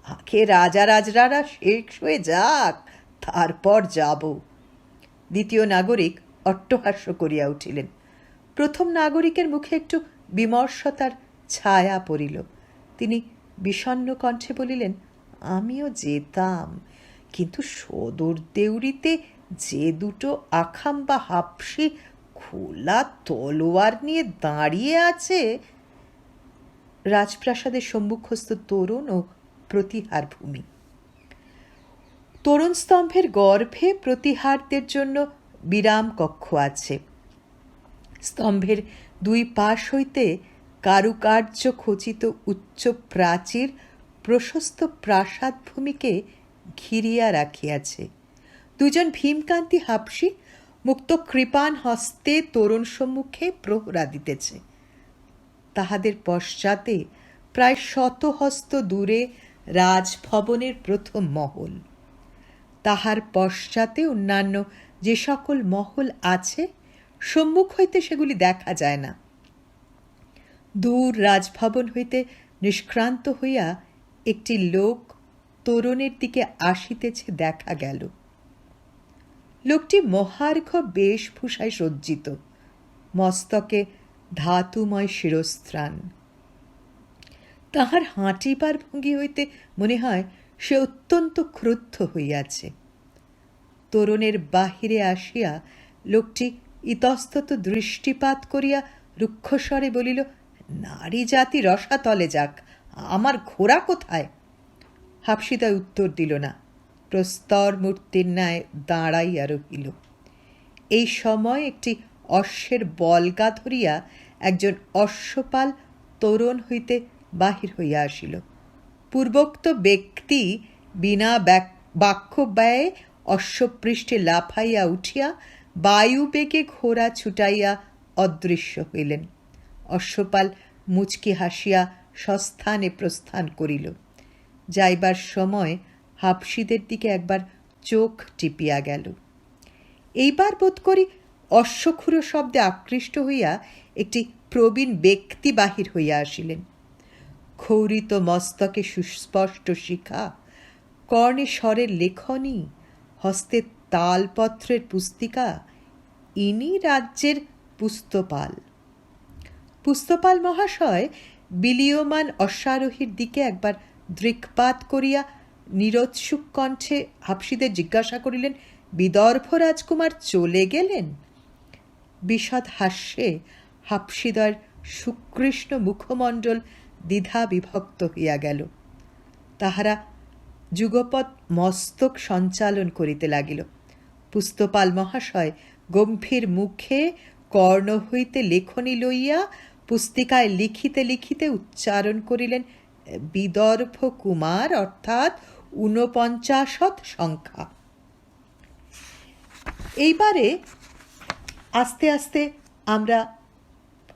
আগে রাজা রাজরারা শেষ হয়ে যাক, তারপর যাব। দ্বিতীয় নাগরিক অট্টহাস্য করিয়া উঠিলেন। প্রথম নাগরিকের মুখে একটু বিমর্ষতার ছায়া পড়িল। তিনি বিষণ্ণ কণ্ঠে বলিলেন, আমিও যেতাম, কিন্তু সদর দেউড়িতে যে দুটো আখাম বা হাপসি খোলা তলোয়ার নিয়ে দাঁড়িয়ে আছে। রাজপ্রাসাদের সম্মুখস্থ তোরণ ও প্রতিহার ভূমি। তোরণ স্তম্ভের গর্ভে প্রতিহারদের জন্য বিরাম কক্ষ আছে। স্তম্ভের দুই পাশ হইতে কারুকার্য খচিত উচ্চ প্রাচীর প্রশস্ত প্রাসাদ ভূমিকে ঘিরিয়া রাখিয়াছে। দুজন ভীমকান্তি হাপসি মুক্ত কৃপাণ হস্তে তোরণ সম্মুখে প্রহরা দিতেছে। তাহাদের পশ্চাতে প্রায় 100 হস্ত দূরে রাজভবনের প্রথম মহল। তাহার পশ্চাতে অন্যান্য যে সকল মহল আছে, সম্মুখ হইতে সেগুলি দেখা যায় না। দূর রাজভবন হইতে নিষ্ক্রান্ত হইয়া একটি লোক তোরণের দিকে আসিতেছে দেখা গেল। লোকটি মহার্ঘ বেশভূষায় সজ্জিত, মস্তকে ধাতুময় শিরস্ত্রাণ। তাহার হাঁটিবার ভঙ্গি হইতে মনে হয় সে অত্যন্ত ক্রুদ্ধ হইয়াছে। তোরণের বাহিরে আসিয়া লোকটি ইতস্তত দৃষ্টিপাত করিয়া রুক্ষস্বরে বলিল, নারী জাতি রসাতলে যাক, আমার ঘোড়া কোথায়? হাপসিদয় উত্তর দিল না, প্রস্তর মূর্তির ন্যায় দাঁড়াইয়া রহিল। এই সময় একটি অশ্বের বলগা ধরিয়া একজন অশ্বপাল তোরণ হইতে বাহির হইয়া আসিল। পূর্বোক্ত ব্যক্তি বিনা বাক্য ব্যয়ে অশ্বপৃষ্ঠে লাফাইয়া উঠিয়া বায়ুবেগে ঘোড়া ছুটাইয়া অদৃশ্য হইলেন। অশ্বপাল মুচকি হাসিয়া স্বস্থানে প্রস্থান করিল। যাইবার সময় হাপসিদের দিকে একবার চোখ টিপিয়া গেল। এইবার বোধ করি অশ্বক্ষুর শব্দে আকৃষ্ট হইয়া একটি প্রবীণ ব্যক্তি বাহির হইয়া আসিলেন। ক্ষৌরিত মস্তকে সুস্পষ্ট শিখা, কর্ণে স্বরের লেখনী, হস্তে তালপত্রের পুস্তিকা। ইনি রাজ্যের পুস্তপাল। পুস্তপাল মহাশয় বিলীয়মান অশ্বারোহীর দিকে একবার দৃক্পাত করিয়া নিরোৎসুক কণ্ঠে হাপসিদের জিজ্ঞাসা করিলেন, বিদর্ভ রাজকুমার চলে গেলেন? বিশদ হাস্যে হাপসিদয়ের সুকৃষ্ণ মুখমণ্ডল দ্বিধা বিভক্ত হইয়া গেল। তাহারা যুগপৎ মস্তক সঞ্চালন করিতে লাগিল। পুস্তপাল মহাশয় গম্ভীর মুখে কর্ণ হইতে লেখনী লইয়া পুস্তিকায় লিখিতে লিখিতে উচ্চারণ করিলেন, বিদর্ভ কুমার অর্থাৎ 49 সংখ্যা। এইবারে আস্তে আস্তে আমরা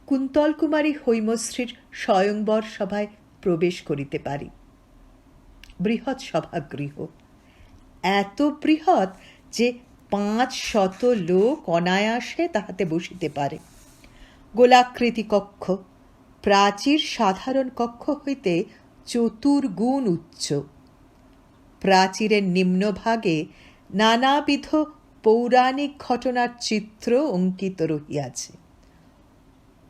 কুন্তল কুমারী হৈমশ্রীর স্বয়ংবর সভায় প্রবেশ করিতে পারি। বৃহৎ সভাগৃহ, এত বৃহৎ যে 500 লোক অনায়াসে তাহাতে বসিতে পারে। গোলাকৃতি কক্ষ, প্রাচীর সাধারণ কক্ষ হইতে চতুর্গুণ উচ্চ। প্রাচীরের নিম্নভাগে নানাবিধ পৌরাণিক ঘটনার চিত্র অঙ্কিত রহিয়াছে।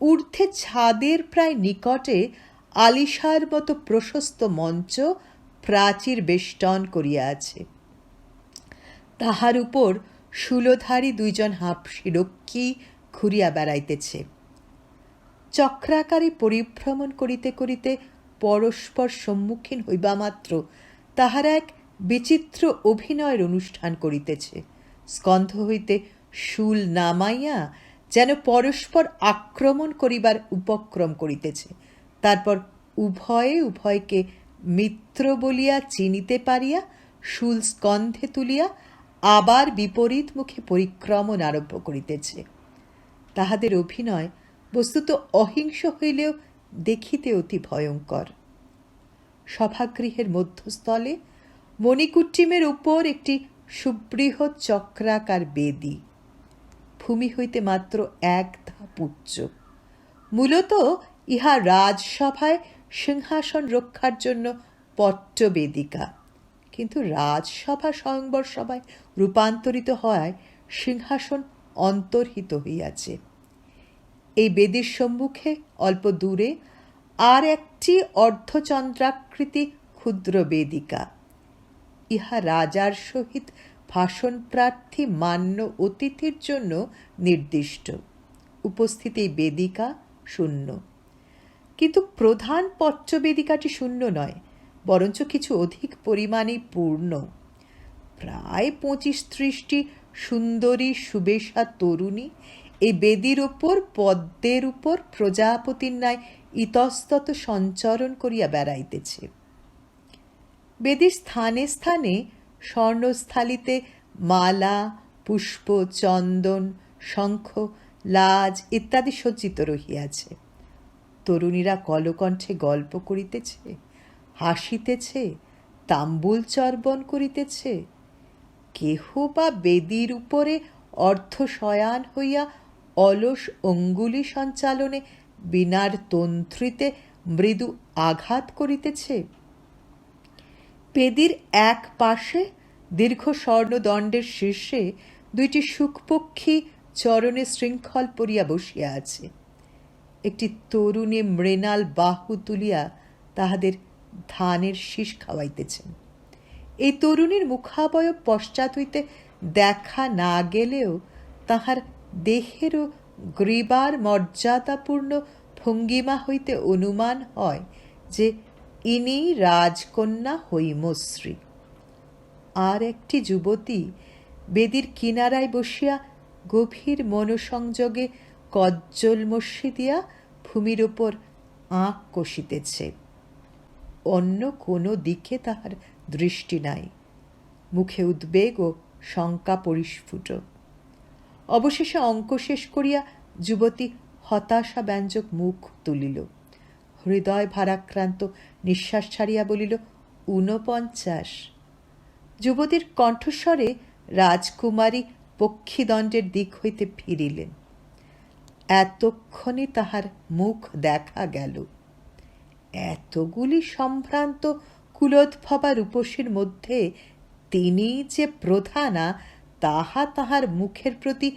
ঊর্ধ্বে ছাদের প্রায় নিকটে আলিশার মতো প্রশস্ত মঞ্চ প্রাচীর বেষ্টন করিয়া আছে। তাহার উপর শূলধারী 2 জন হাপসি রক্ষী ঘুরিয়া বেড়াইতেছে। চক্রাকারে পরিভ্রমণ করিতে করিতে পরস্পর সম্মুখীন হইবা মাত্র তাহারা এক বিচিত্র অভিনয়ের অনুষ্ঠান করিতেছে। স্কন্ধ হইতে শূল নামাইয়া যেন পরস্পর আক্রমণ করিবার উপক্রম করিতেছে। তারপর উভয়ে উভয়কে মিত্র বলিয়া চিনিতে পারিয়া শূল স্কন্ধে তুলিয়া আবার বিপরীত মুখে পরিক্রমণ আরম্ভ করিতেছে। তাহাদের অভিনয় বস্তুত অহিংস হইলেও দেখিতে অতি ভয়ঙ্কর। সভাগৃহের মধ্যস্থলে মণিকুট্টিমের উপর একটি সুবৃহৎ চক্রাকার বেদী, ভূমি হইতে মাত্র এক ধাপ উচ্চ। মূলত ইহা রাজসভায় সিংহাসন রক্ষার জন্য পট্টবেদিকা, কিন্তু রাজসভা স্বয়ংবর সভায় রূপান্তরিত হওয়ায় সিংহাসন অন্তর্হিত হইয়াছে। এই বেদীর সম্মুখে অল্প দূরে আর একটি অর্ধচন্দ্রাকৃতি ক্ষুদ্র বেদিকা। ইহা রাজার সহিত ভাষণ প্রার্থী মান্য অতিথির জন্য নির্দিষ্ট। উপস্থিত এই বেদিকা শূন্য, কিন্তু প্রধান পট্টবেদিকাটি শূন্য নয়, বরঞ্চ কিছু অধিক পরিমাণে পূর্ণ। প্রায় 25-30টি সুন্দরী সুবেশা তরুণী এই বেদির উপর পদ্মের উপর প্রজাপতির ন্যায় ইতস্তত সঞ্চরণ করিয়া বেড়াইতেছে। বেদির স্থানে স্থানে স্বর্ণস্থালিতে মালা, পুষ্প, চন্দন, শঙ্খ, লাজ ইত্যাদি সজ্জিত রহিয়াছে। তরুণীরা কলকণ্ঠে গল্প করিতেছে, হাসিতেছে, তাম্বুল চর্বণ করিতেছে। কেহ বা বেদির উপরে অর্ধশয়ান হইয়া অলস অঙ্গুলি সঞ্চালনে বীণার তন্ত্রীতে মৃদু আঘাত করিতেছে। বেদির এক পাশে দীর্ঘ স্বর্ণদণ্ডের শীর্ষে 2টি শুকপক্ষী চরণে শৃঙ্খল পরিয়া বসিয়া আছে। একটি তরুণী মৃণাল বাহু তুলিয়া তাহাদের ধানের শীষ খাওয়াইতেছেন। এই তরুণীর মুখাবয়ব পশ্চাৎ হইতে দেখা না গেলেও তাহার দেহের ও গ্রীবার মর্যাদাপূর্ণ ভঙ্গিমা হইতে অনুমান হয় যে ইনি রাজকন্যা হৈমশ্রী। আর একটি যুবতী বেদির কিনারায় বসিয়া গভীর মনোসংযোগে কজ্জলমস্যি দিয়া ভূমির ওপর আঁক কষিতেছে। অন্য কোনো দিকে তাহার দৃষ্টি নাই। মুখে উদ্বেগ ও শঙ্কা পরিস্ফুট। অবশেষে অঙ্ক শেষ করিয়া যুবতী হতাশা ব্যঞ্জক মুখ তুলিল, হৃদয় ভারাক্রান্ত নিঃশ্বাস ছাড়িয়া বলিল, 49। যুবতীর কণ্ঠস্বরে রাজকুমারী পক্ষীদণ্ডের দিক হইতে ফিরিলেন। এতক্ষণে তাহার মুখ দেখা গেল। এতগুলি সম্ভ্রান্ত কুলোদ্ভবা রূপসীর মধ্যে তিনি যে প্রধানা তাহা তাহার মুখের প্রতি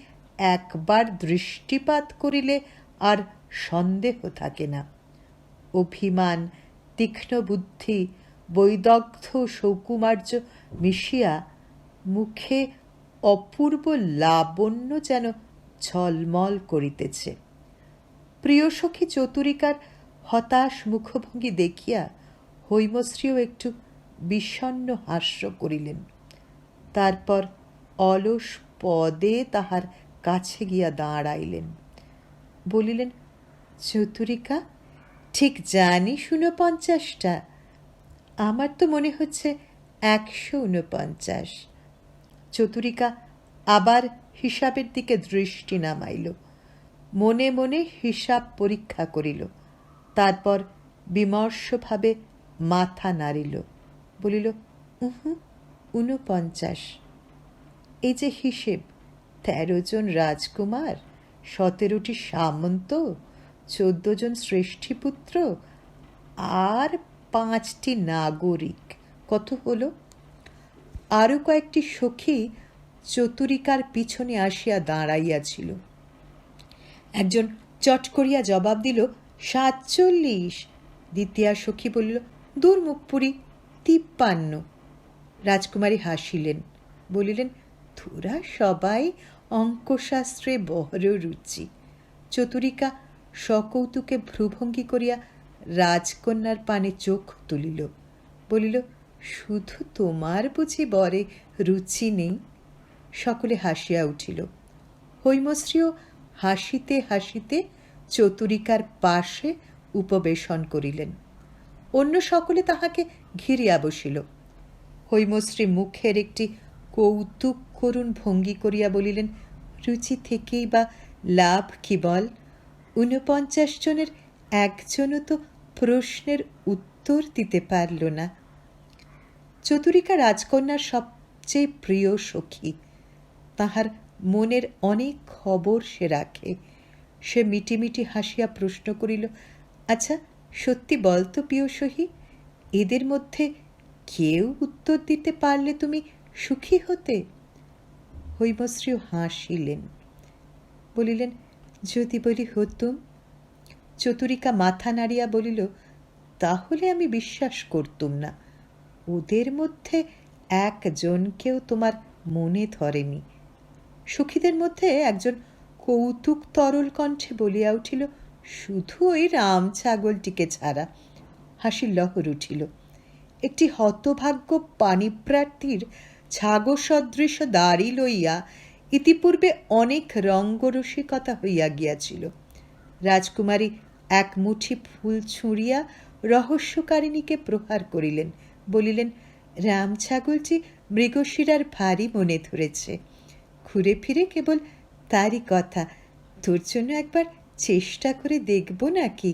একবার দৃষ্টিপাত করিলে আর সন্দেহ থাকে না। অভিমান, তীক্ষ্ণ বুদ্ধি, বৈদগ্ধ সৌকুমার্য মিশিয়া মুখে অপূর্ব লাবণ্য যেন ঝলমল করিতেছে। প্রিয় সখী চতুরিকার হতাশ মুখভঙ্গি দেখিয়া হৈমশ্রীও একটু বিষণ্ণ হাস্য করিলেন। তারপর অলস পদে তাহার কাছে গিয়া দাঁড়াইলেন, বলিলেন, চতুরিকা, ঠিক জানি 49টা? আমার তো মনে হচ্ছে 149। চতুরিকা আবার হিসাবের দিকে দৃষ্টি নামাইল, মনে মনে হিসাব পরীক্ষা করিল, তারপর বিমর্ষভাবে মাথা নাড়িল, বলিল, 49। এই যে হিসেব, 13 জন রাজকুমার, 17টি সামন্ত, 14 জন শ্রেষ্ঠীপুত্র আর 5টি নাগরিক, কত হলো? আরও কয়েকটি সখী চতুরিকার পিছনে আসিয়া দাঁড়াইয়াছিল। একজন চট করিয়া জবাব দিল, 47। দ্বিতীয়া সখী বলিল, দূর মুখপুরি, 53। রাজকুমারী হাসিলেন, বলিলেন, তোরা সবাই অঙ্কশাস্ত্রে বড় রুচি। চতুরিকা সকৌতুকে ভ্রুভঙ্গি করিয়া রাজকন্যার পানে চোখ তুলিল, বলিল, শুধু তোমার বুঝি বরে রুচি নেই? সকলে হাসিয়া উঠিল। হৈমশ্রীও হাসিতে হাসিতে চতুরিকার পাশে উপবেশন করিলেন। অন্য সকলে তাহাকে ঘিরিয়া বসিল। হৈমশ্রী মুখের একটি কৌতুক করুণ ভঙ্গি করিয়া বলিলেন, রুচি থেকেই বা লাভ কি বল? ৪৯ জনের একজনও তো প্রশ্নের উত্তর দিতে পারল না। চতুরিকা রাজকন্যার সবচেয়ে প্রিয় সখী, তাহার মনের অনেক খবর সে রাখে। সে মিটিমিটি হাসিয়া প্রশ্ন করিল, আচ্ছা সত্যি বলতো প্রিয়সখী, এদের মধ্যে কেউ উত্তর দিতে পারলে তুমি সুখী হতে? হৈমশ্রীও হাসিলেন, বলিলেন, যদি বলি হতুম। চতুরিকা মাথা নাড়িয়া বলিল, তাহলে আমি বিশ্বাস করতুম না। ওদের মধ্যে একজনকেও তোমার মনে ধরেনি। সখীদের মধ্যে একজন কৌতুক তরল কণ্ঠে বলিয়া উঠিল, শুধু ওই রাম ছাগলটিকে ছাড়া। হাসির লহর উঠিল। একটি হতভাগ্য পাণিপ্রার্থীর ছাগল সদৃশ দাড়ি লইয়া ইতিপূর্বে অনেক রঙ্গরসিকতা হইয়া গিয়াছিল। রাজকুমারী এক মুঠি ফুল ছুঁড়িয়া রহস্যকারিণীকে প্রহার করিলেন, বলিলেন, রাম ছাগলটি মৃগশিরার ভারী মনে ধরেছে। ঘুরে ফিরে কেবল তারই কথা। তোর জন্য একবার চেষ্টা করে দেখব নাকি?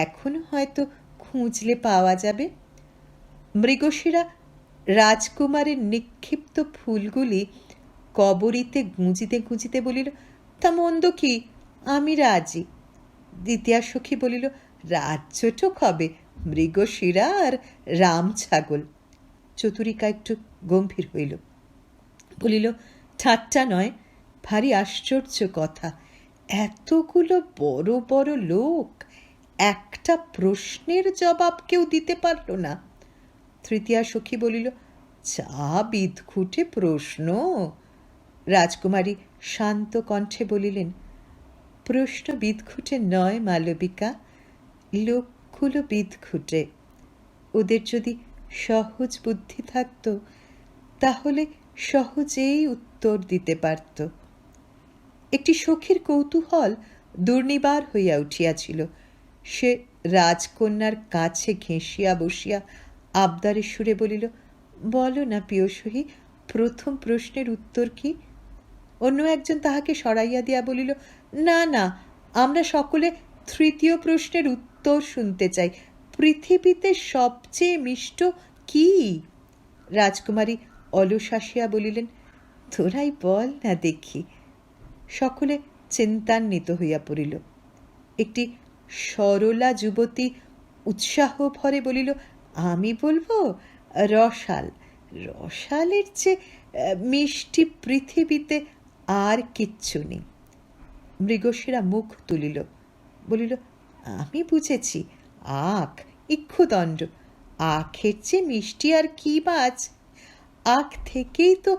এখনো হয়তো খুঁজলে পাওয়া যাবে। মৃগশিরা রাজকুমারের নিক্ষিপ্ত ফুলগুলি কবরীতে গুঁজিতে গুঁজিতে বলিল, তা মন্দ কি, আমি রাজি। দ্বিতীয়া সখী বলিল, রাজ্যটুক হবে মৃগশিরা আর রাম ছাগল। চতুরিকা একটু গম্ভীর হইল, বলিল, ঠাট্টা নয়, ভারী আশ্চর্য কথা। এতগুলো বড় বড় লোক একটা প্রশ্নের জবাব কেউ দিতে পারল না। তৃতীয়া সখী বলিল, যা বিদঘুটে প্রশ্ন। রাজকুমারী শান্ত কণ্ঠে বলিলেন, প্রশ্ন বিদঘুটে নয় মালবিকা, লোকগুলো বিদঘুটে। ওদের যদি সহজ বুদ্ধি থাকত তাহলে সহজেই উত্তর দিতে পারত। একটি সখীর কৌতূহল দুর্নিবার হইয়া উঠিয়াছিল। সে রাজকন্যার কাছে ঘেঁষিয়া বসিয়া আবদারের সুরে বলিল, বলো না প্রিয়সখী, প্রথম প্রশ্নের উত্তর কি? অন্য একজন তাহাকে সরাইয়া দিয়া বলিল, না না, আমরা সকলে তৃতীয় প্রশ্নের উত্তর শুনতে চাই। পৃথিবীতে সবচেয়ে মিষ্ট কি? রাজকুমারী অলস হাসিয়া বলিলেন, তোরাই বল না দেখি। সকলে চিন্তান্বিত হইয়া পড়িল। একটি সরলা যুবতী উৎসাহ ভরে বলিল, আমি বলবো রসাল। রসালের চেয়ে মিষ্টি পৃথিবীতে আর কিচ্ছু নেই। মৃগশিরা মুখ তুলিল, বলিল, আমি বুঝেছি, আখ, ইক্ষুদণ্ড। আখের চেয়ে মিষ্টি আর কি বাজ? আখ থেকেই তো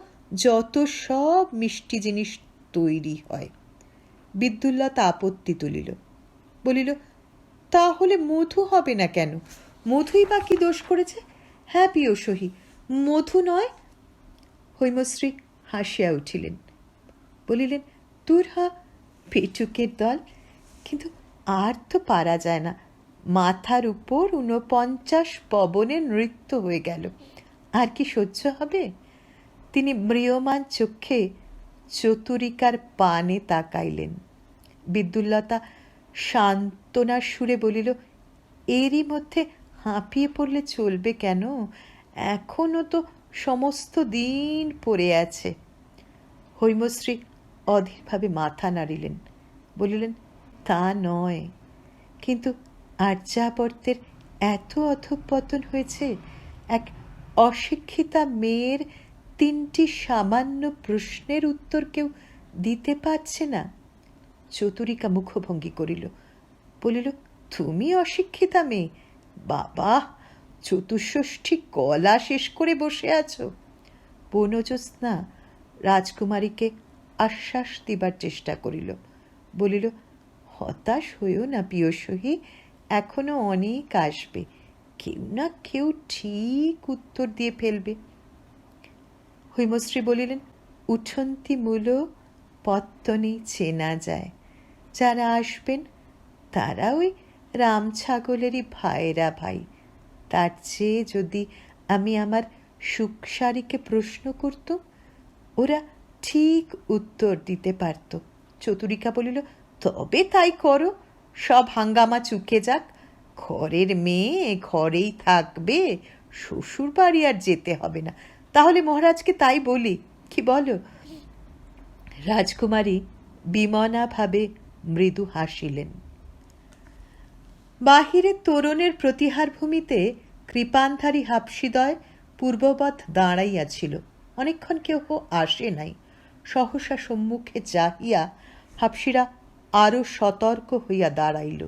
যত সব মিষ্টি জিনিস তৈরি হয়। বিদ্যুল্লতা আপত্তি তুলিল, বলিল, তাহলে মধু হবে না কেন? মধুই বা কি দোষ করেছে? হ্যাঁ প্রিয়সখী, মধু নয়। হৈমশ্রী হাসিয়া উঠিলেন, বলিলেন, দূর হ, পেটুকের দল। কিন্তু আর তো পারা যায় না। মাথার উপর ৪৯ পবনের নৃত্য হয়ে গেল, আর কি সহ্য হবে? তিনি ম্রিয়মান চক্ষে চতুরিকার পানে তাকাইলেন। বিদ্যুল্লতা সান্ত্বনার সুরে বলিল, এরই মধ্যে হাঁপিয়ে পড়লে চলবে কেন? এখনো তো সমস্ত দিন পড়ে আছে। হৈমশ্রী অধীরভাবে মাথা নাড়িলেন, বলিলেন, তা নয়, কিন্তু আর্যাবর্তের এত অধঃপতন হয়েছে, এক অশিক্ষিতা মেয়ের ৩টি সামান্য প্রশ্নের উত্তর কেউ দিতে পারছে না। চতুরিকা মুখভঙ্গি করিল, বলিল, তুমি অশিক্ষিতা মেয়ে? বাবা, চতুষ্ষষ্ঠী কলা শেষ করে বসে আছো। বনজ্যোৎস্না রাজকুমারীকে আশ্বাস দিবার চেষ্টা করিল, বলিল, হতাশ হইও না প্রিয়সখী, এখনো অনেক আসবে, কেউ না কেউ ঠিক উত্তর দিয়ে ফেলবে। হৈমশ্রী বলিলেন, উঠন্তি মূল পত্তনে চেনা যায়। যারা আসবেন তারা ওই রাম ছাগলেরই ভাইরা ভাই। তার চেয়ে যদি আমি আমার সুখসারীকে প্রশ্ন করত, ওরা ঠিক উত্তর দিতে পারত। চতুরিকা বলিল, তবে তাই করো, সব হাঙ্গামা চুকে যাক, ঘরের মেয়ে ঘরেই থাকবে, শ্বশুর বাড়ি আর যেতে হবে না। তাহলে মহারাজকে তাই বলি, কি বলো? রাজকুমারী বিমনাভাবে মৃদু হাসিলেন। বাহিরে তোরণের প্রতিহার ভূমিতে কৃপান্ধারী হাপসিদয় পূর্ববৎ দাঁড়াইয়াছিল। অনেকক্ষণ কেহ আসে নাই। সহসা সম্মুখে চাহিয়া হাপসিরা আরো সতর্ক হইয়া দাঁড়াইল।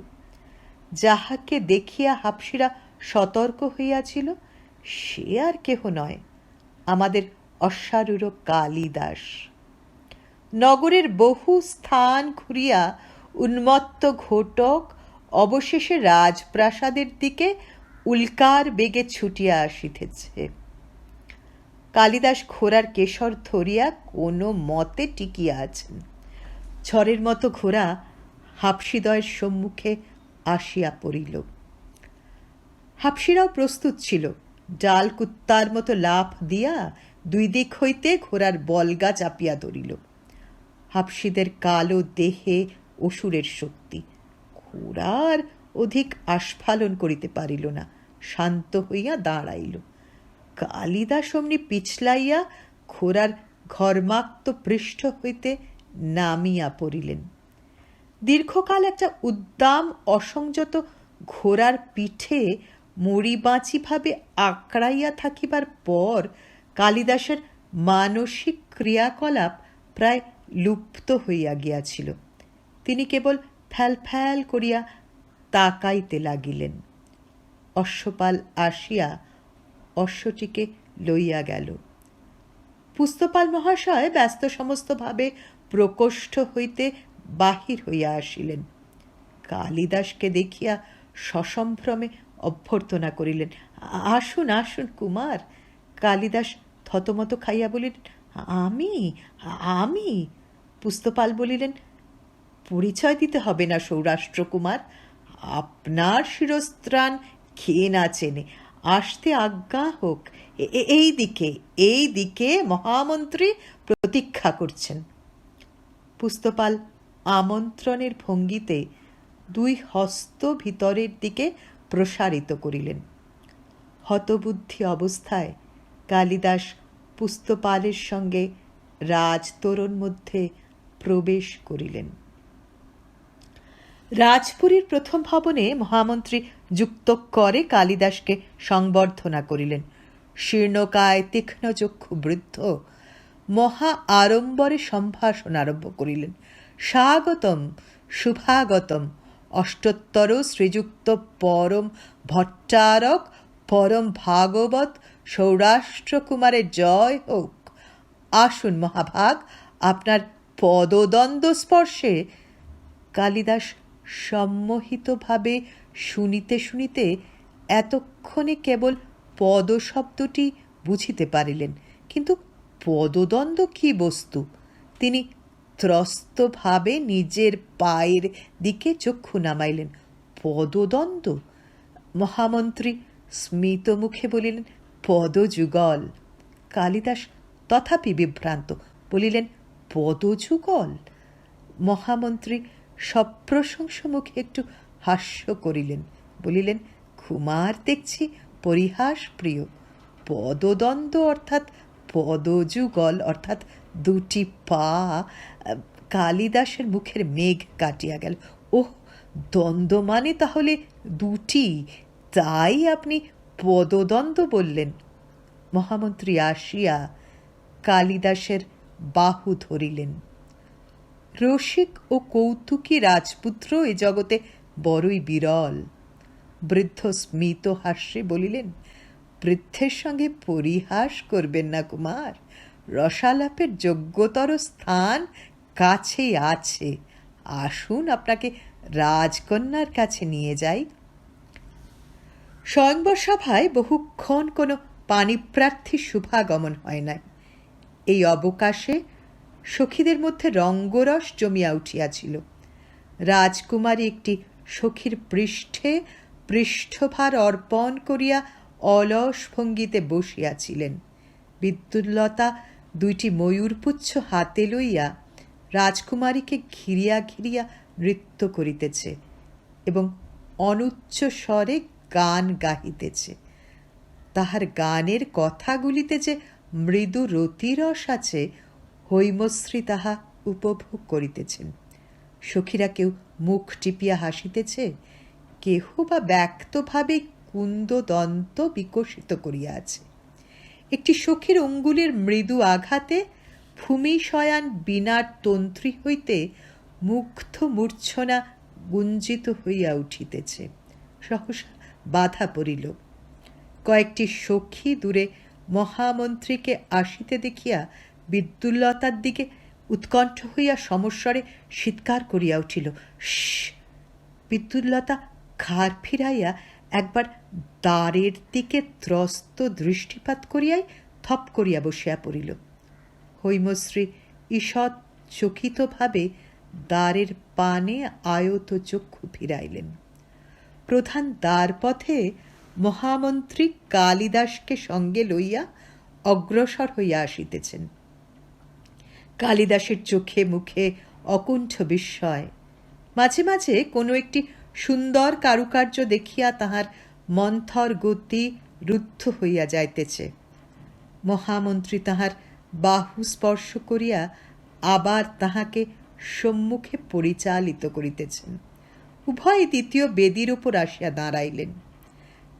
যাহাকে দেখিয়া হাপসিরা সতর্ক হইয়াছিল সে আর কেহ নয়, আমাদের অশ্বারূঢ় কালিদাস। নগরের বহু স্থান ঘুরিয়া উন্মত্ত ঘটক অবশেষে রাজপ্রাসাদের দিকে উল্কার বেগে ছুটিয়া আসিতেছে। কালিদাস ঘোড়ার কেশর ধরিয়া কোনো মতে টিকিয়া আছেন। ঝড়ের মতো ঘোড়া হাপসিদয়ের সম্মুখে আসিয়া পড়িল। হাপসিরাও প্রস্তুত ছিল। ডাল কুত্তার মতো লাফ দিয়া দুই দিক হইতে ঘোড়ার বলগা চাপিয়া ধরিল। হাপসিদের কালো দেহে অসুরের শক্তি। ঘোড়ার অধিক আস্ফালন করিতে পারিল না, শান্ত হইয়া দাঁড়াইল। কালিদাস অমনি পিছলাইয়া ঘোড়ার ঘর্মাক্ত পৃষ্ঠ হইতে নামিয়া পড়িলেন। দীর্ঘকাল একটা উদ্দাম অসংযত ঘোড়ার পিঠে মরিবাঁচিভাবে আঁকড়াইয়া থাকিবার পর কালিদাসের মানসিক ক্রিয়াকলাপ প্রায় লুপ্ত হইয়া গিয়াছিল। তিনি কেবল ফ্যাল ফ্যাল করিয়া তাকাইতে লাগিলেন। অশ্বপাল আসিয়া অশ্বটিকে লইয়া গেল। পুস্তপাল মহাশয় ব্যস্ত সমস্তভাবে প্রকোষ্ঠ হইতে বাহির হইয়া আসিলেন। কালিদাসকে দেখিয়া সসম্ভ্রমে অভ্যর্থনা করিলেন, আসুন আসুন কুমার। কালিদাস থতমত খাইয়া বলিলেন, আমি আমি পুস্তপাল বলিলেন, পরিচয় দিতে হবে না সৌরাষ্ট্র কুমার, আপনার শিরস্ত্রাণ কে না চেনে, আসতে আজ্ঞা হোক। এই দিকে মহামন্ত্রী প্রতীক্ষা করছেন। পুস্তপাল আমন্ত্রণের ভঙ্গিতে দুই হস্ত ভিতরের দিকে প্রসারিত করিলেন। হতবুদ্ধি অবস্থায় কালিদাস পুস্তপালের সঙ্গে রাজতোরণ মধ্যে প্রবেশ করিলেন। রাজপুরীর প্রথম ভবনে মহামন্ত্রী যুক্ত করে কালিদাসকে সংবর্ধনা করিলেন। শীর্ণকায় তীক্ষ্ণচক্ষু বৃদ্ধ মহা আড়ম্বরে সম্ভাষণ আরম্ভ করিলেন। স্বাগতম শুভাগতম অষ্টোত্তর শ্রীযুক্ত পরম ভট্টারক পরম ভাগবত সৌরাষ্ট্র কুমারের জয় হোক। আসুন মহাভাগ, আপনার পদদ্বন্দ্ব স্পর্শে। কালিদাস সম্মোহিতভাবে শুনিতে শুনিতে এতক্ষণে কেবল পদ শব্দটি বুঝিতে পারিলেন, কিন্তু পদদ্বন্দ্ব কি বস্তু তিনি ত্রস্তভাবে নিজের পায়ের দিকে চক্ষু নামাইলেন। পদদ্বন্দ্ব? মহামন্ত্রী স্মিত মুখে বলিলেন, পদযুগল। কালিদাস তথাপি বিভ্রান্ত, বলিলেন, পদযুগল? মহামন্ত্রী সপ্রশংস মুখে একটু হাস্য করিলেন, বলিলেন, কুমার দেখছি পরিহাস প্রিয়। পদদ্বন্দ্ব অর্থাৎ পদযুগল অর্থাৎ দুটি পা। কালিদাসের মুখের মেঘ কাটিয়া গেল। ওহ, দ্বন্দ্ব মানে তাহলে দুটি, তাই আপনি পদদ্বন্দ্ব বললেন। মহামন্ত্রী আসিয়া কালিদাসের বাহু ধরিলেন। রসিক ও কৌতুকী রাজপুত্র এ জগতে বড়ই বিরল। বৃদ্ধ স্মিত হাস্যে বলিলেন, বৃদ্ধের সঙ্গে পরিহাস করবেন না কুমার, রসালাপের যোগ্যতর স্থান কাছেই আছে। আসুন আপনাকে রাজকন্যার কাছে নিয়ে যাই। স্বয়ংবর সভায় বহুক্ষণ কোনো পাণিপ্রার্থী শুভাগমন হয় নাই। এই অবকাশে সখীদের মধ্যে রঙ্গরস জমিয়া উঠিয়াছিল। রাজকুমারী একটি সখীর পৃষ্ঠে পৃষ্ঠভার অর্পণ করিয়া অলস ভঙ্গিতে বসিয়াছিলেন। বিদ্যুল্লতা দুইটি ময়ূরপুচ্ছ হাতে লইয়া রাজকুমারীকে ঘিরিয়া ঘিরিয়া নৃত্য করিতেছে এবং অনুচ্চ স্বরে গান গাহিতেছে। তাহার গানের কথাগুলিতে যে মৃদু রতিরস আছে, হৈমশ্রী তাহা উপভোগ করিতেছেন। সখীরা কেউ মুখ টিপিয়া হাসিতেছে, কেহ বা ব্যক্তভাবে কুন্দদন্ত বিকশিত করিয়া আছে। একটি সখীর অঙ্গুলের মৃদু আঘাতে ভূমি শয়ান বীণার তন্ত্রী হইতে মুগ্ধ মূর্ছনা গুঞ্জিত হইয়া উঠিতেছে। সহসা বাধা পড়িল। কয়েকটি সখী দূরে মহামন্ত্রীকে আসিতে দেখিয়া বিদ্যুল্লতার দিকে উৎকণ্ঠ হইয়া সমস্বরে চিৎকার করিয়া উঠিল, শশ! বিদ্যুল্লতা ঘাড় ফিরাইয়া একবার দ্বারের দিকে ত্রস্ত দৃষ্টিপাত করিয়াই থপ করিয়া বসিয়া পড়িল। হৈমশ্রী ঈষৎ চকিতভাবে দ্বারের পানে আয়ত চক্ষু ফিরাইলেন। প্রধান দ্বারপথে মহামন্ত্রী কালিদাসকে সঙ্গে লইয়া অগ্রসর হইয়া আসিতেছেন। কালিদাসের চোখে মুখে অকুণ্ঠ বিস্ময়। মাঝে মাঝে কোনো একটি সুন্দর কারুকার্য দেখিয়া তাহার মন্থর গতি রুদ্ধ হইয়া যাইতেছে। মহামন্ত্রী তাহার বাহু স্পর্শ করিয়া আবার তাহাকে সম্মুখে পরিচালিত করিতেছেন। উভয় দ্বিতীয় বেদির উপর আসিয়া দাঁড়াইলেন।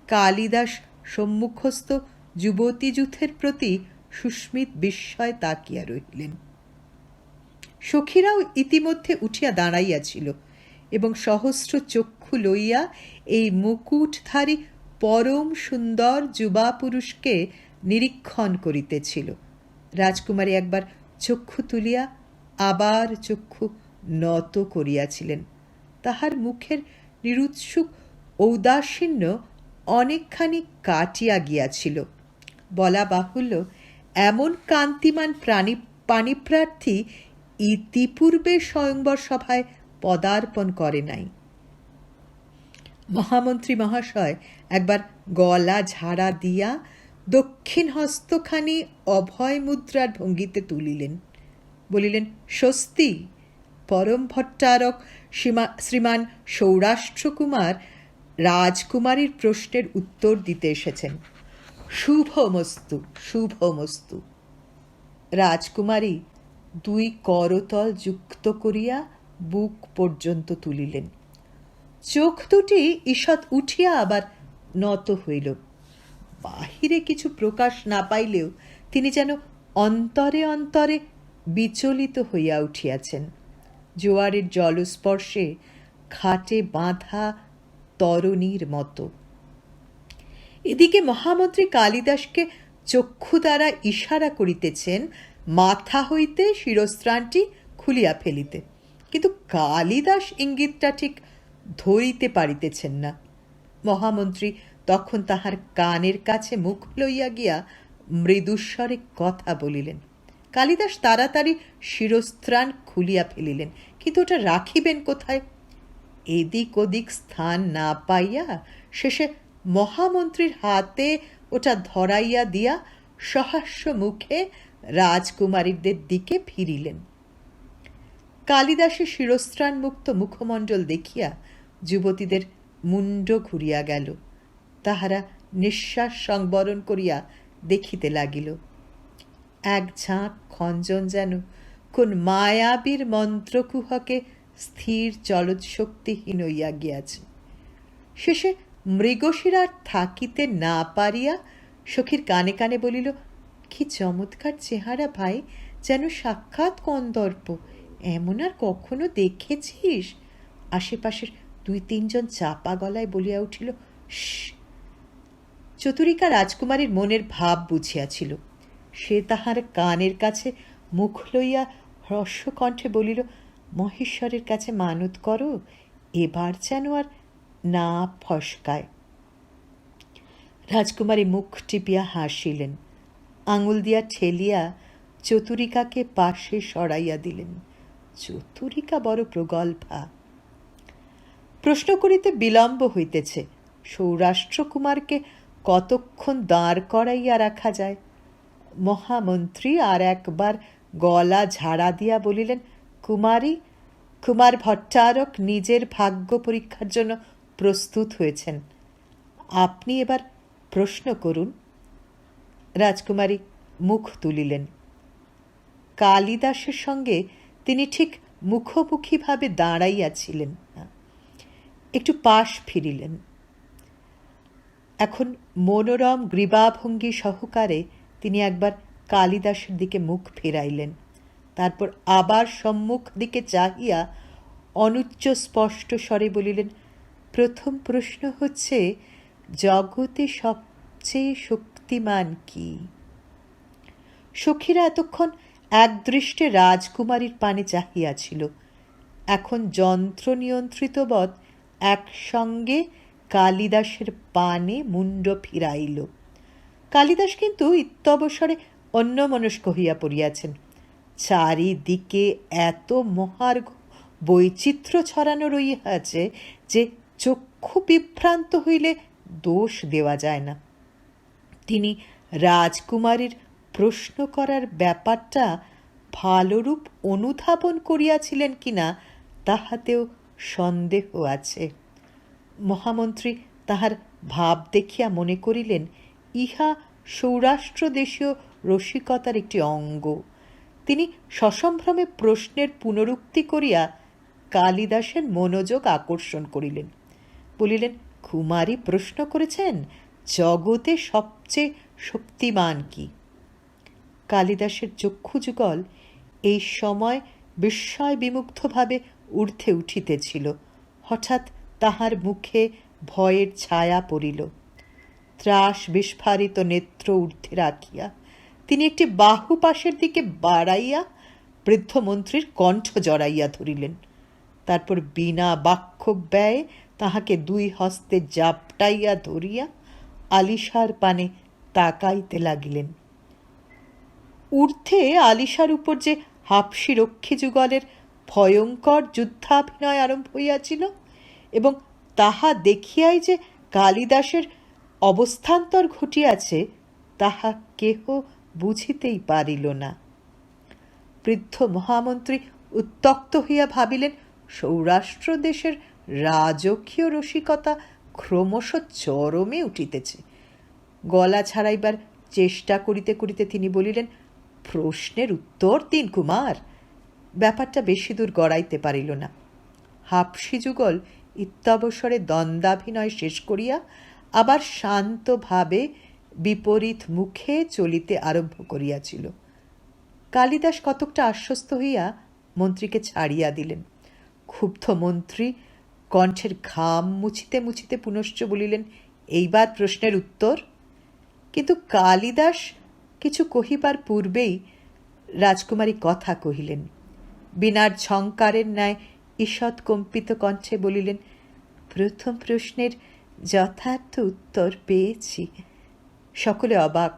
কালিদাস সম্মুখস্থ যুবতী যূথের প্রতি সুস্মিত বিস্ময় তাকিয়া রহিলেন। সখীরাও ইতিমধ্যে উঠিয়া দাঁড়াইয়াছিল এবং সহস্র চক্ষু লইয়া এই মুকুটধারী পরম সুন্দর যুবা পুরুষকে নিরীক্ষণ করিতেছিল। রাজকুমারী একবার চক্ষু তুলিয়া আবার চক্ষু নত করিয়াছিলেন। তাহার মুখের নিরুৎসুক ঔদাসীন্য অনেকখানি কাটিয়া গিয়াছিল। বলা বাহুল্য, এমন কান্তিমান পাণিপ্রার্থী ইতিপূর্বে স্বয়ংবর সভায় পদার্পণ করে নাই। মহামন্ত্রী মহাশয় একবার গলা ঝাড়া দিয়া দক্ষিণ হস্তখানি অভয় মুদ্রার ভঙ্গিতে তুলিলেন। বলিলেন, স্বস্তি। পরম ভট্টারক শ্রীমান সৌরাষ্ট্রকুমার রাজকুমারীর প্রশ্নের উত্তর দিতে এসেছেন। শুভমস্তু, শুভমস্তু। রাজকুমারী দুই করতল যুক্ত করিয়া বুক পর্যন্ত তুলিলেন। চোখ দুটি ঈষৎ উঠিয়া আবার নত হইল। বাহিরে কিছু প্রকাশ না পাইলেও তিনি যেন অন্তরে অন্তরে বিচলিত হইয়া উঠিয়াছেন। জোয়ারের জলস্পর্শে খাটে বাঁধা তরণীর মতো। এদিকে মহামন্ত্রী কালিদাসকে চক্ষু দ্বারা ইশারা করিতেছেন মাথা হইতে শিরস্ত্রাণটি খুলিয়া ফেলিতে, কিন্তু কালিদাস ইঙ্গিতটা ঠিক ধরিতে পারিতেছেন না। মহামন্ত্রী তখন তাহার কানের কাছে মুখ লইয়া গিয়া মৃদুস্বরে কথা বলিলেন। কালিদাস তাড়াতাড়ি শিরস্ত্রাণ খুলিয়া ফেলিলেন, কিন্তু ওটা রাখিবেন কোথায়? এদিক ওদিক স্থান না পাইয়া শেষে মহামন্ত্রীর হাতে ওটা ধরাইয়া দিয়া সহাস্য মুখে রাজকুমারীদের দিকে ফিরিলেন। কালিদাসের শিরস্ত্রাণ মুক্ত মুখমণ্ডল দেখিয়া যুবতীদের মুণ্ড ঘুরিয়া গেল। তাহারা নিঃশ্বাস সংবরণ করিয়া দেখিতে লাগিল। এক ঝাঁক খঞ্জন যেন কোন মায়াবীর মন্ত্রকুহকে স্থির চলৎশক্তিহীন হইয়া গিয়াছে। শেষে মৃগশিরার থাকিতে না পারিয়া সখীর কানে কানে বলিল, কি চমৎকার চেহারা ভাই, যেন সাক্ষাৎ কন্দর্প। এমন আর কখনো দেখেছিস? আশেপাশের দুই তিনজন চাপা গলায় বলিয়া উঠিল, শশ। চতুরিকা রাজকুমারীর মনের ভাব বুঝিয়াছিল। সে তাহার কানের কাছে মুখ লইয়া হ্রস্ব কণ্ঠে বলিল, মহেশ্বরের কাছে মানত করো, এবার যেন আর না ফসকায়। রাজকুমারী মুখ টিপিয়া হাসিলেন, আঙুল দিয়া ঠেলিয়া চতুরিকাকে পাশে সরাইয়া দিলেন। চতুরিকা বড় প্রগল্ভা। প্রশ্ন করিতে বিলম্ব হইতেছে। সৌরাষ্ট্রকুমারকে কতক্ষণ দাঁড় করাইয়া রাখা যায়। মহামন্ত্রী আর একবার গলা ঝাড়া দিয়া বলিলেন, কুমারী, কুমার ভট্টারক নিজের ভাগ্য পরীক্ষার জন্য প্রস্তুত হয়েছেন, আপনি এবার প্রশ্ন করুন। রাজকুমারী মুখ তুলিলেন। কালিদাসের সঙ্গে তিনি ঠিক মুখোমুখিভাবে দাঁড়াইয়াছিলেন না, একটু পাশ ফিরিলেন। এখন মনোরম গ্রীবাভঙ্গি সহকারে তিনি একবার কালিদাসের দিকে মুখ ফেরাইলেন, তারপর আবার সম্মুখ দিকে চাহিয়া অনুচ্চ স্পষ্ট স্বরে বলিলেন, প্রথম প্রশ্ন হচ্ছে, জগতে সবচেয়ে শক্তিমান কি? সখীরা এতক্ষণ একদৃষ্টে রাজকুমারীর পানে চাহিয়াছিল, এখন যন্ত্র নিয়ন্ত্রিতবৎ একসঙ্গে কালিদাসের পানে মুণ্ড ফিরাইল। কালিদাস কিন্তু ইত্যবসরে অন্যমনস্ক হইয়া পড়িয়াছেন। চারিদিকে এত মহার্ঘ বৈচিত্র্য ছড়ানো রহিয়াছে যে চক্ষু বিভ্রান্ত হইলে দোষ দেওয়া যায় না। তিনি রাজকুমারীর প্রশ্ন করার ব্যাপারটা ভালোরূপ অনুধাবন করিয়াছিলেন কিনা তাহাতেও সন্দেহ আছে। মহামন্ত্রী তাহার ভাব দেখিয়া মনে করিলেন ইহা সৌরাষ্ট্রদেশীয় রসিকতার একটি অঙ্গ। তিনি সসম্ভ্রমে প্রশ্নের পুনরুক্তি করিয়া কালিদাসের মনোযোগ আকর্ষণ করিলেন। বলিলেন, কুমারী প্রশ্ন করেছেন, জগতে সবচেয়ে শক্তিমান কি? কালিদাসের চক্ষুযুগল এই সময় বিস্ময় বিমুগ্ধভাবে ঊর্ধ্বে উঠিতেছিল। হঠাৎ তাহার মুখে ভয়ের ছায়া পড়িল। ত্রাস বিস্ফারিত নেত্র ঊর্ধ্বে রাখিয়া তিনি একটি বাহু পাশের দিকে বাড়াইয়া বৃদ্ধ মন্ত্রীর কণ্ঠ জড়াইয়া ধরিলেন। তারপর বিনা বাক্য ব্যয়ে তাহাকে দুই হস্তে জাপটাইয়া ধরিয়া আলিশার পানে তাকাইতে লাগিলেন। ঊর্ধ্বে আলিশার উপর যে হাপসি রক্ষী যুগলের ভয়ঙ্কর যুদ্ধাভিনয় আরম্ভ হইয়াছিল এবং তাহা দেখিয়াই যে কালিদাসের অবস্থান্তর ঘটিয়াছে তাহা কেহ বুঝিতেই পারিল না। বৃদ্ধ মহামন্ত্রী উত্তক্ত হইয়া ভাবিলেন, সৌরাষ্ট্র দেশের রাজকীয় রসিকতা ক্রমশ চরমে উঠিতেছে। গলা ছাড়াইবার চেষ্টা করিতে করিতে তিনি বলিলেন, প্রশ্নের উত্তর দিন কুমার। ব্যাপারটা বেশি দূর গড়াইতে পারিল না। হাপসি যুগল ইত্যবসরে দ্বন্দ্বাভিনয় শেষ করিয়া আবার শান্তভাবে বিপরীত মুখে চলিতে আরম্ভ করিয়াছিল। কালিদাস কতকটা আশ্বস্ত হইয়া মন্ত্রীকে ছাড়িয়া দিলেন। ক্ষুব্ধ মন্ত্রী কণ্ঠের ঘাম মুছিতে মুছিতে পুনশ্চ বলিলেন, এইবার প্রশ্নের উত্তর। কিন্তু কালিদাস কিছু কহিবার পূর্বেই রাজকুমারী কথা কহিলেন। বিনার ঝঙ্কারের ন্যায় ঈষৎ কম্পিত কণ্ঠে বলিলেন, প্রথম প্রশ্নের যথার্থ উত্তর পেয়েছি। সকলে অবাক।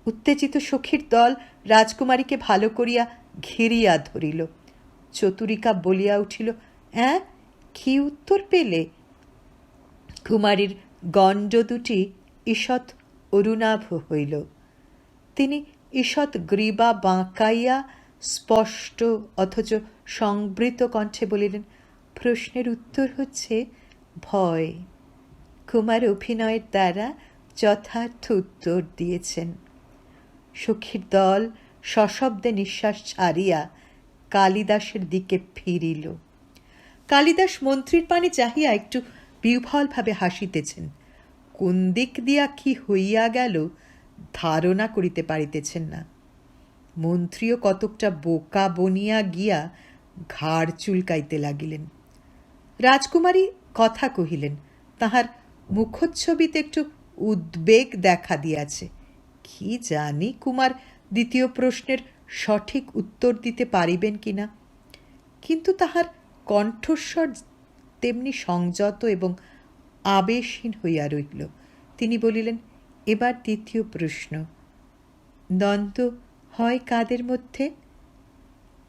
উত্তেজিত সখীর দল রাজকুমারীকে ভালো করিয়া ঘিরিয়া ধরিল। চতুরিকা বলিয়া উঠিল, হ্যাঁ, কি উত্তর পেলে? কুমারীর গণ্ড দুটি ঈষৎ অরুণাভ হইল। তিনি ঈষৎ গ্রীবা বাঁকাইয়া স্পষ্ট অথচ সংবৃত কণ্ঠে বলিলেন, প্রশ্নের উত্তর হচ্ছে ভয়। কুমার অভিনয়ের দ্বারা যথার্থ উত্তর দিয়েছেন। সখীর দল সশব্দে নিঃশ্বাস ছাড়িয়া কালিদাসের দিকে ফিরিল। কালিদাস মন্ত্রীর পানে চাহিয়া একটু বিহ্বলভাবে হাসিতেছেন। কোন দিক দিয়া কি হইয়া গেল ধারণা করিতে পারিতেছেন না। মন্ত্রীও কতকটা বোকা বনিয়া গিয়া ঘাড় চুলকাইতে লাগিলেন। রাজকুমারী কথা কহিলেন, তাহার মুখচ্ছবিতে একটু উদ্বেগ দেখা দিয়াছে। কি জানি কুমার দ্বিতীয় প্রশ্নের সঠিক উত্তর দিতে পারিবেন কিনা। কিন্তু তাহার কণ্ঠস্বর তেমনি সংযত এবং আবেশহীন হইয়া রহিল। তিনি বলিলেন, এবার দ্বিতীয় প্রশ্ন। দ্বন্দ্ব হয় কাদের মধ্যে?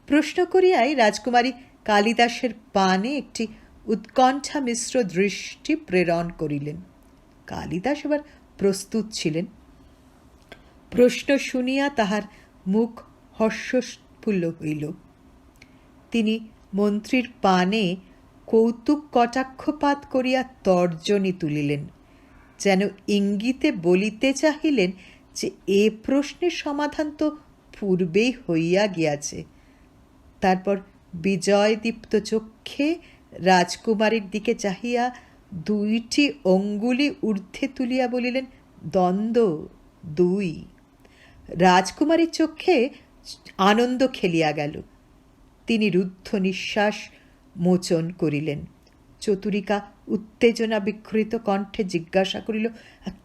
প্রশ্ন করিয়াই রাজকুমারী কালিদাসের পানে একটি উৎকণ্ঠা মিশ্র দৃষ্টি প্রেরণ করিলেন। কালিদাস এবার প্রস্তুত ছিলেন। প্রশ্ন শুনিয়া তাহার মুখ হর্ষোৎফুল্ল হইল। তিনি মন্ত্রীর পানে কৌতুক কটাক্ষপাত করিয়া তর্জনী তুলিলেন, যেন ইঙ্গিতে বলিতে চাহিলেন যে এ প্রশ্নের সমাধান তো পূর্বেই হইয়া গিয়াছে। তারপর বিজয়দীপ্ত চক্ষে রাজকুমারীর দিকে চাহিয়া দুইটি অঙ্গুলি ঊর্ধ্বে তুলিয়া বলিলেন, দ্বন্দ্ব 2। রাজকুমারীর চক্ষে আনন্দ খেলিয়া গেল। তিনি রুদ্ধ নিঃশ্বাস মোচন করিলেন। চতুরিকা উত্তেজনা বিকৃত কণ্ঠে জিজ্ঞাসা করিল,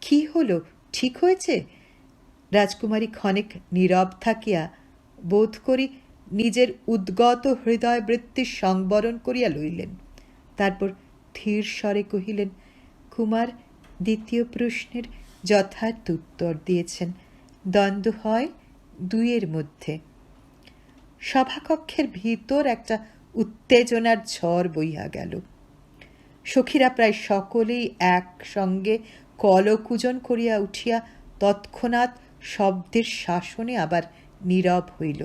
কি হলো, ঠিক হয়েছে? রাজকুমারী ক্ষণিক নীরব থাকিয়া বোধ করি নিজের উদ্গত হৃদয় বৃত্তি সংবরণ করিয়া লইলেন। তারপর ধীর স্বরে কহিলেন, কুমার দ্বিতীয় প্রশ্নের যথার্থ উত্তর দিয়েছেন। দ্বন্দ্ব হয় 2-এর মধ্যে। সভাকক্ষের ভিতর একটা উত্তেজনার ঝড় বইয়া গেল। সখীরা প্রায় সকলেই একসঙ্গে কলকুজন করিয়া উঠিয়া তৎক্ষণাৎ শব্দের শাসনে আবার নীরব হইল।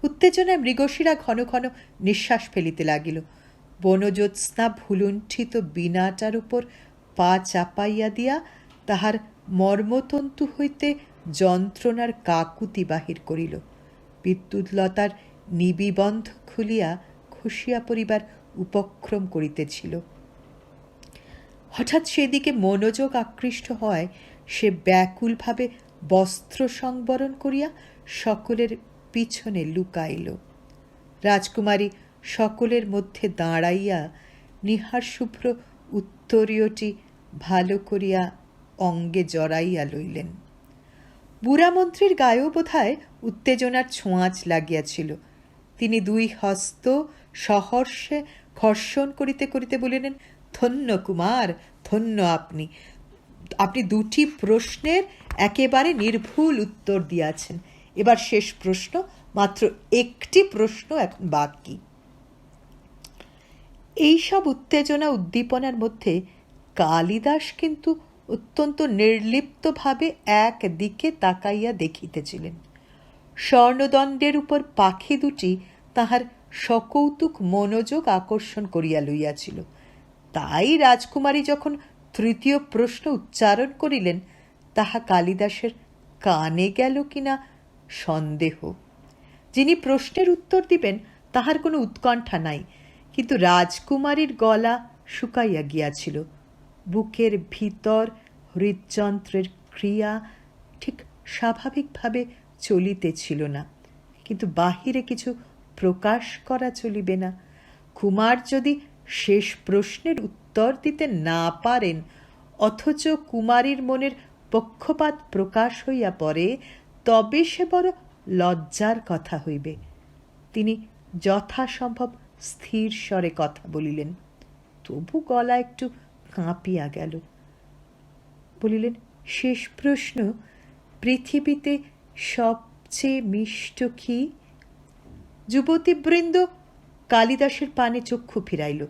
উত্তেজনায় মৃগশিরা ঘন ঘন নিঃশ্বাস ফেলিতে লাগিল। বনজ্যোৎস্না ভুলুণ্ঠিত বীণাটার উপর পা চাপাইয়া দিয়া তাহার মর্মতন্তু হইতে যন্ত্রণার কাকুতি বাহির করিল। বিদ্যুৎলতার নিবিবন্ধ খুলিয়া খসিয়া পড়িবার উপক্রম করিতেছিল। হঠাৎ সেদিকে মনোযোগ আকৃষ্ট হয়, সে ব্যাকুলভাবে বস্ত্র সংবরণ করিয়া সকলের পিছনে লুকাইল। রাজকুমারী সকলের মধ্যে দাঁড়াইয়া নিহারশুভ্র উত্তরীয়টি ভালো করিয়া অঙ্গে জড়াইয়া লইলেন। বুড়ামন্ত্রীর গায়েও বোধহয় উত্তেজনার ছোঁয়াচ লাগিয়াছিল। তিনি 2 হস্ত সহর্ষে ঘর্ষণ করিতে করিতে বলিলেন, ধন্য কুমার, ধন্য আপনি। আপনি 2টি প্রশ্নের একেবারে নির্ভুল উত্তর দিয়াছেন। এবার শেষ প্রশ্ন, মাত্র 1টি প্রশ্ন এখন বাকি। এইসব উত্তেজনা উদ্দীপনার মধ্যে কালিদাস কিন্তু অত্যন্ত নির্লিপ্তভাবে একদিকে তাকাইয়া দেখিতেছিলেন। স্বর্ণদণ্ডের উপর পাখি দুটি তাহার সকৌতুক মনোযোগ আকর্ষণ করিয়া লইয়াছিল। তাই রাজকুমারী যখন 3য় প্রশ্ন উচ্চারণ করিলেন, তাহা কালিদাসের কানে গেল কিনা সন্দেহ। যিনি প্রশ্নের উত্তর দিবেন তাহার কোনো উৎকণ্ঠা নাই, কিন্তু রাজকুমারীর গলা শুকাইয়া গিয়াছিল। বুকের ভিতর হৃদযন্ত্রের ক্রিয়া ঠিক স্বাভাবিকভাবে চলিতেছিল না, কিন্তু বাহিরে কিছু প্রকাশ করা চলিবে না। কুমার যদি শেষ প্রশ্নের উত্তর দিতে না পারেন, অথচ কুমারীর মনের পক্ষপাত প্রকাশ হইয়া পড়ে, তবে সে বড় লজ্জার কথা হইবে। তিনি যথাসম্ভব স্থির স্বরে কথা বলিলেন, তবু গলা একটু কাঁপিয়া গেল। বলিলেন, শেষ প্রশ্ন, পৃথিবীতে সবচেয়ে মিষ্ট কি? যুবতীবৃন্দ কালিদাসের পানে চক্ষু ফিরাইল।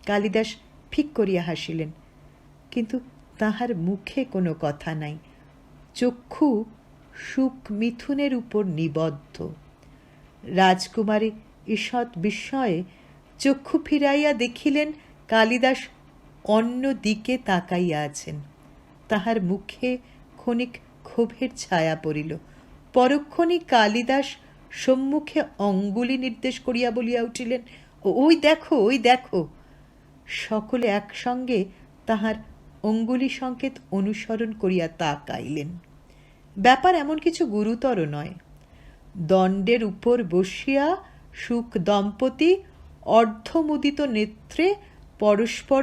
কালিদাস ফিক করিয়া হাসিলেন, কিন্তু তাহার মুখে কোনো কথা নাই। চক্ষু সুখ মিথুনের উপর নিবদ্ধ। রাজকুমারী ঈষৎ বিস্ময়ে চক্ষু ফিরাইয়া দেখিলেন কালিদাস অন্য দিকে তাকাইয়া আছেন। তাহার মুখে ক্ষণিক ক্ষোভের ছায়া পড়িল। পরক্ষণে কালিদাস সম্মুখে অঙ্গুলি নির্দেশ করিয়া বলিয়া উঠিলেন, ওই দেখো, ওই দেখো। সকলে একসঙ্গে তাহার অঙ্গুলি সংকেত অনুসরণ করিয়া তাকাইলেন। ব্যাপার এমন কিছু গুরুতর নয়। দণ্ডের উপর বসিয়া সুখ দম্পতি অর্ধমুদিত নেত্রে পরস্পর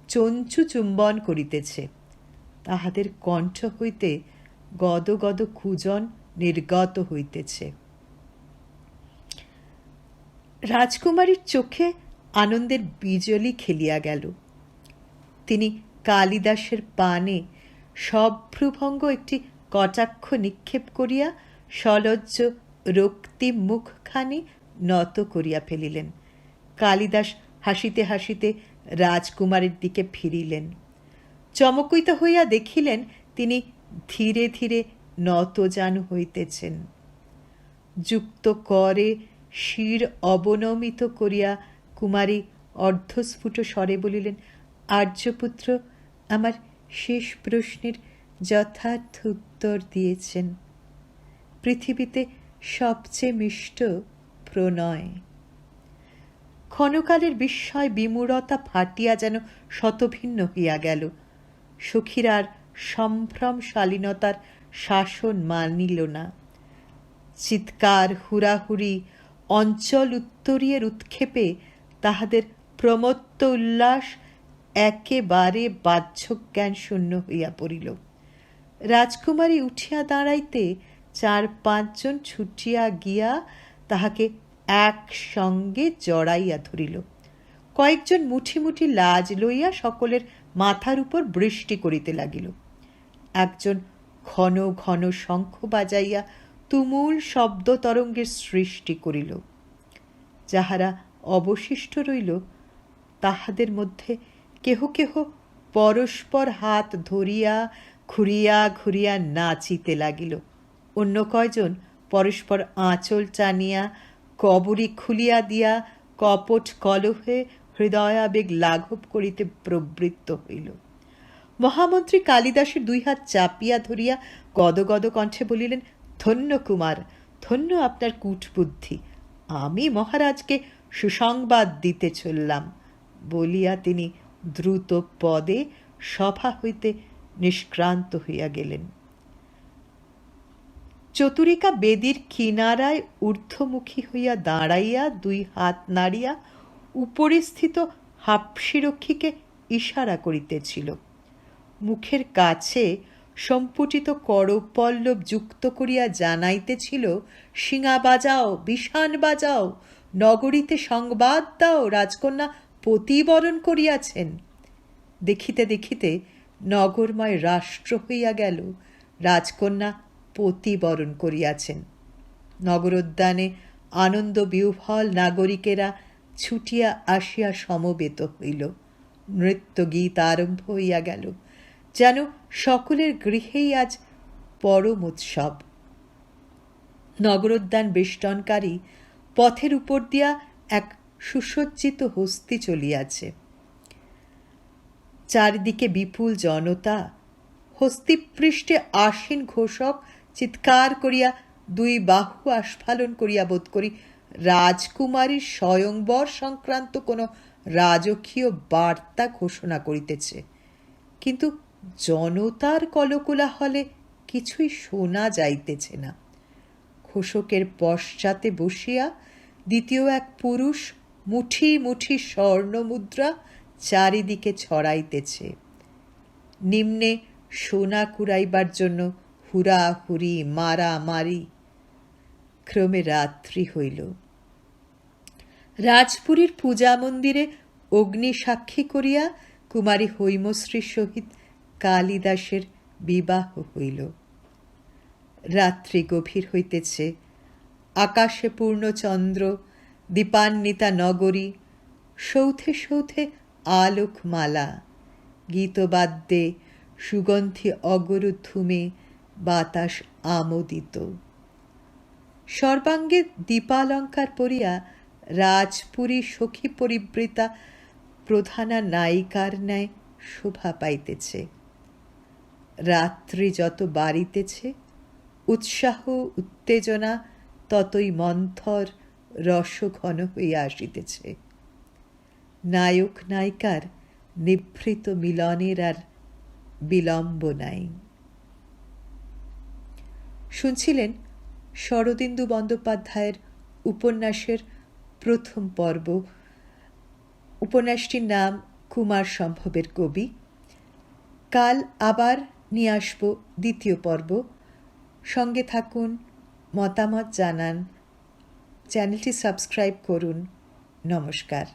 চঞ্চু চুম্বন করিতেছে। তাহাদের কণ্ঠ হইতে গদ গদ কুজন নির্গত হইতেছে। রাজকুমারীর চোখে আনন্দের বিজলি খেলিয়া গেল। তিনি কালিদাসের পানে সভ্রুভঙ্গ একটি কটাক্ষ নিক্ষেপ করিয়া সলজ্জ রক্তিম মুখখানি নত করিয়া ফেলিলেন। কালিদাস হাসিতে হাসিতে রাজকুমারের দিকে ফিরিলেন। চমকিত হইয়া দেখিলেন তিনি ধীরে ধীরে নতজানু হইতেছেন। যুক্ত করে শির অবনমিত করিয়া কুমারী অর্ধস্ফুট স্বরে বলিলেন, আর্যপুত্র আমার শেষ প্রশ্নের যথার্থ উত্তর দিয়েছেন। পৃথিবীতে সবচেয়ে মিষ্ট প্রণয়। ক্ষণকালের বিস্ময় বিমূঢ়তা ফাটিয়া যেন শতভিন্ন হইয়া গেল। সখীরার সম্ভ্রমশালীনতার শাসন মানিল না। চিৎকার, হুড়াহুড়ি, অঞ্চল উত্তরীয়ের উৎক্ষেপে তাহাদের প্রমত্ত উল্লাস একেবারে বাহ্যজ্ঞান শূন্য হইয়া পড়িল। রাজকুমারী উঠিয়া দাঁড়াইতে 4-5 জন ছুটিয়া গিয়া তাহাকে একসঙ্গে জড়াইয়া ধরিল। কয়েকজন মুঠি মুঠি লাজ লইয়া সকলের মাথার উপর বৃষ্টি করিতে লাগিল। একজন ঘন ঘন শঙ্খ বাজাইয়া তুমুল শব্দ তরঙ্গের সৃষ্টি করিল। যাহারা অবশিষ্ট রইল তাহাদের মধ্যে কেহ কেহ পরস্পর হাত ধরিয়া ঘুরিয়া ঘুরিয়া নাচিতে লাগিল। অন্য কয়জন পরস্পর আঁচল টানিয়া কবরী খুলিয়া দিয়া কপট কলহে হৃদয়াবেগ লাঘব করিতে প্রবৃত্ত হইল। মহামন্ত্রী কালিদাসের 2 হাত চাপিয়া ধরিয়া গদগদ কণ্ঠে বলিলেন, ধন্য কুমার, ধন্য আপনার কূটবুদ্ধি। আমি মহারাজকে সুসংবাদ দিতে চললাম। বলিয়া তিনি দ্রুত পদে সভা হইতে নিষ্ক্রান্ত হইয়া গেলেন। চতুরিকা বেদীর কিনারায় ঊর্ধ্বমুখী হইয়া দাঁড়াইয়া 2 হাত নাড়িয়া উপরিস্থিত হাপ্সিরক্ষীকে ইশারা করিতেছিল। মুখের কাছে সম্পুটিত করপল্লব যুক্ত করিয়া জানাইতেছিল, শিঙা বাজাও, বিষাণ বাজাও, নগরীতে সংবাদ দাও, রাজকন্যা পতিবরণ করিয়াছেন। দেখিতে দেখিতে নগরময় রাষ্ট্র হইয়া গেল। রাজকন্যা পতিবরণ করিয়াছেন। নগরোদ্যানে আনন্দ বিহ্বল নাগরিকেরা ছুটিয়া আসিয়া সমবেত হইল। নৃত্য গীত আরম্ভ হইয়া গেল, যেন সকলের গৃহেই আজ পরম উৎসব। নগরোদ্যান বেষ্টনকারী পথের উপর দিয়া এক সুসজ্জিত হস্তি চলিয়াছে। চারিদিকে বিপুল জনতা। হস্তিপৃষ্ঠে আসীন ঘোষক চিৎকার করিয়া 2 বাহু আস্ফালন করিয়া বোধ করি রাজকুমারীর স্বয়ংবর সংক্রান্ত কোনো রাজকীয় বার্তা ঘোষণা করিতেছে। কিন্তু জনতার কলকোলাহলে কিছুই শোনা যাইতেছে না। ঘোষকের পশ্চাতে বসিয়া দ্বিতীয় এক পুরুষ মুঠি মুঠি স্বর্ণমুদ্রা চারিদিকে ছড়াইতেছে। নিম্নে সোনা কুড়াইবার জন্য হুড়াহুড়ি, মারামারি। ক্রমে রাত্রি হইল। রাজপুরীর পূজা মন্দিরে অগ্নি সাক্ষী করিয়া কুমারী হৈমশ্রীর সহিত কালিদাসের বিবাহ হইল। রাত্রি গভীর হইতেছে। আকাশে পূর্ণচন্দ্র, দীপান্বিতা নগরী, সৌথে সৌথে আলোকমালা, গীতবাদ্যে সুগন্ধি অগরু ধূমে বাতাস আমোদিত। সর্বাঙ্গে দীপালঙ্কার পরিয়া রাজপুরী সখী পরিবৃতা প্রধানা নায়িকার ন্যায় শোভা পাইতেছে। রাত্রি যত বাড়িতেছে, উৎসাহ উত্তেজনা ততই মন্থর রসঘন হইয়া আসিতেছে। নায়ক নায়িকার নিভৃত মিলনের আর বিলম্ব নাই। শুনছিলেন শরদিন্দু বন্দ্যোপাধ্যায়ের উপন্যাসের প্রথম পর্ব। উপন্যাসটির নাম কুমার সম্ভবের কবি। কাল আবার নিয়ে আসব দ্বিতীয় পর্ব। সঙ্গে থাকুন, মতামত জানান, চ্যানেলটি সাবস্ক্রাইব করুন। নমস্কার।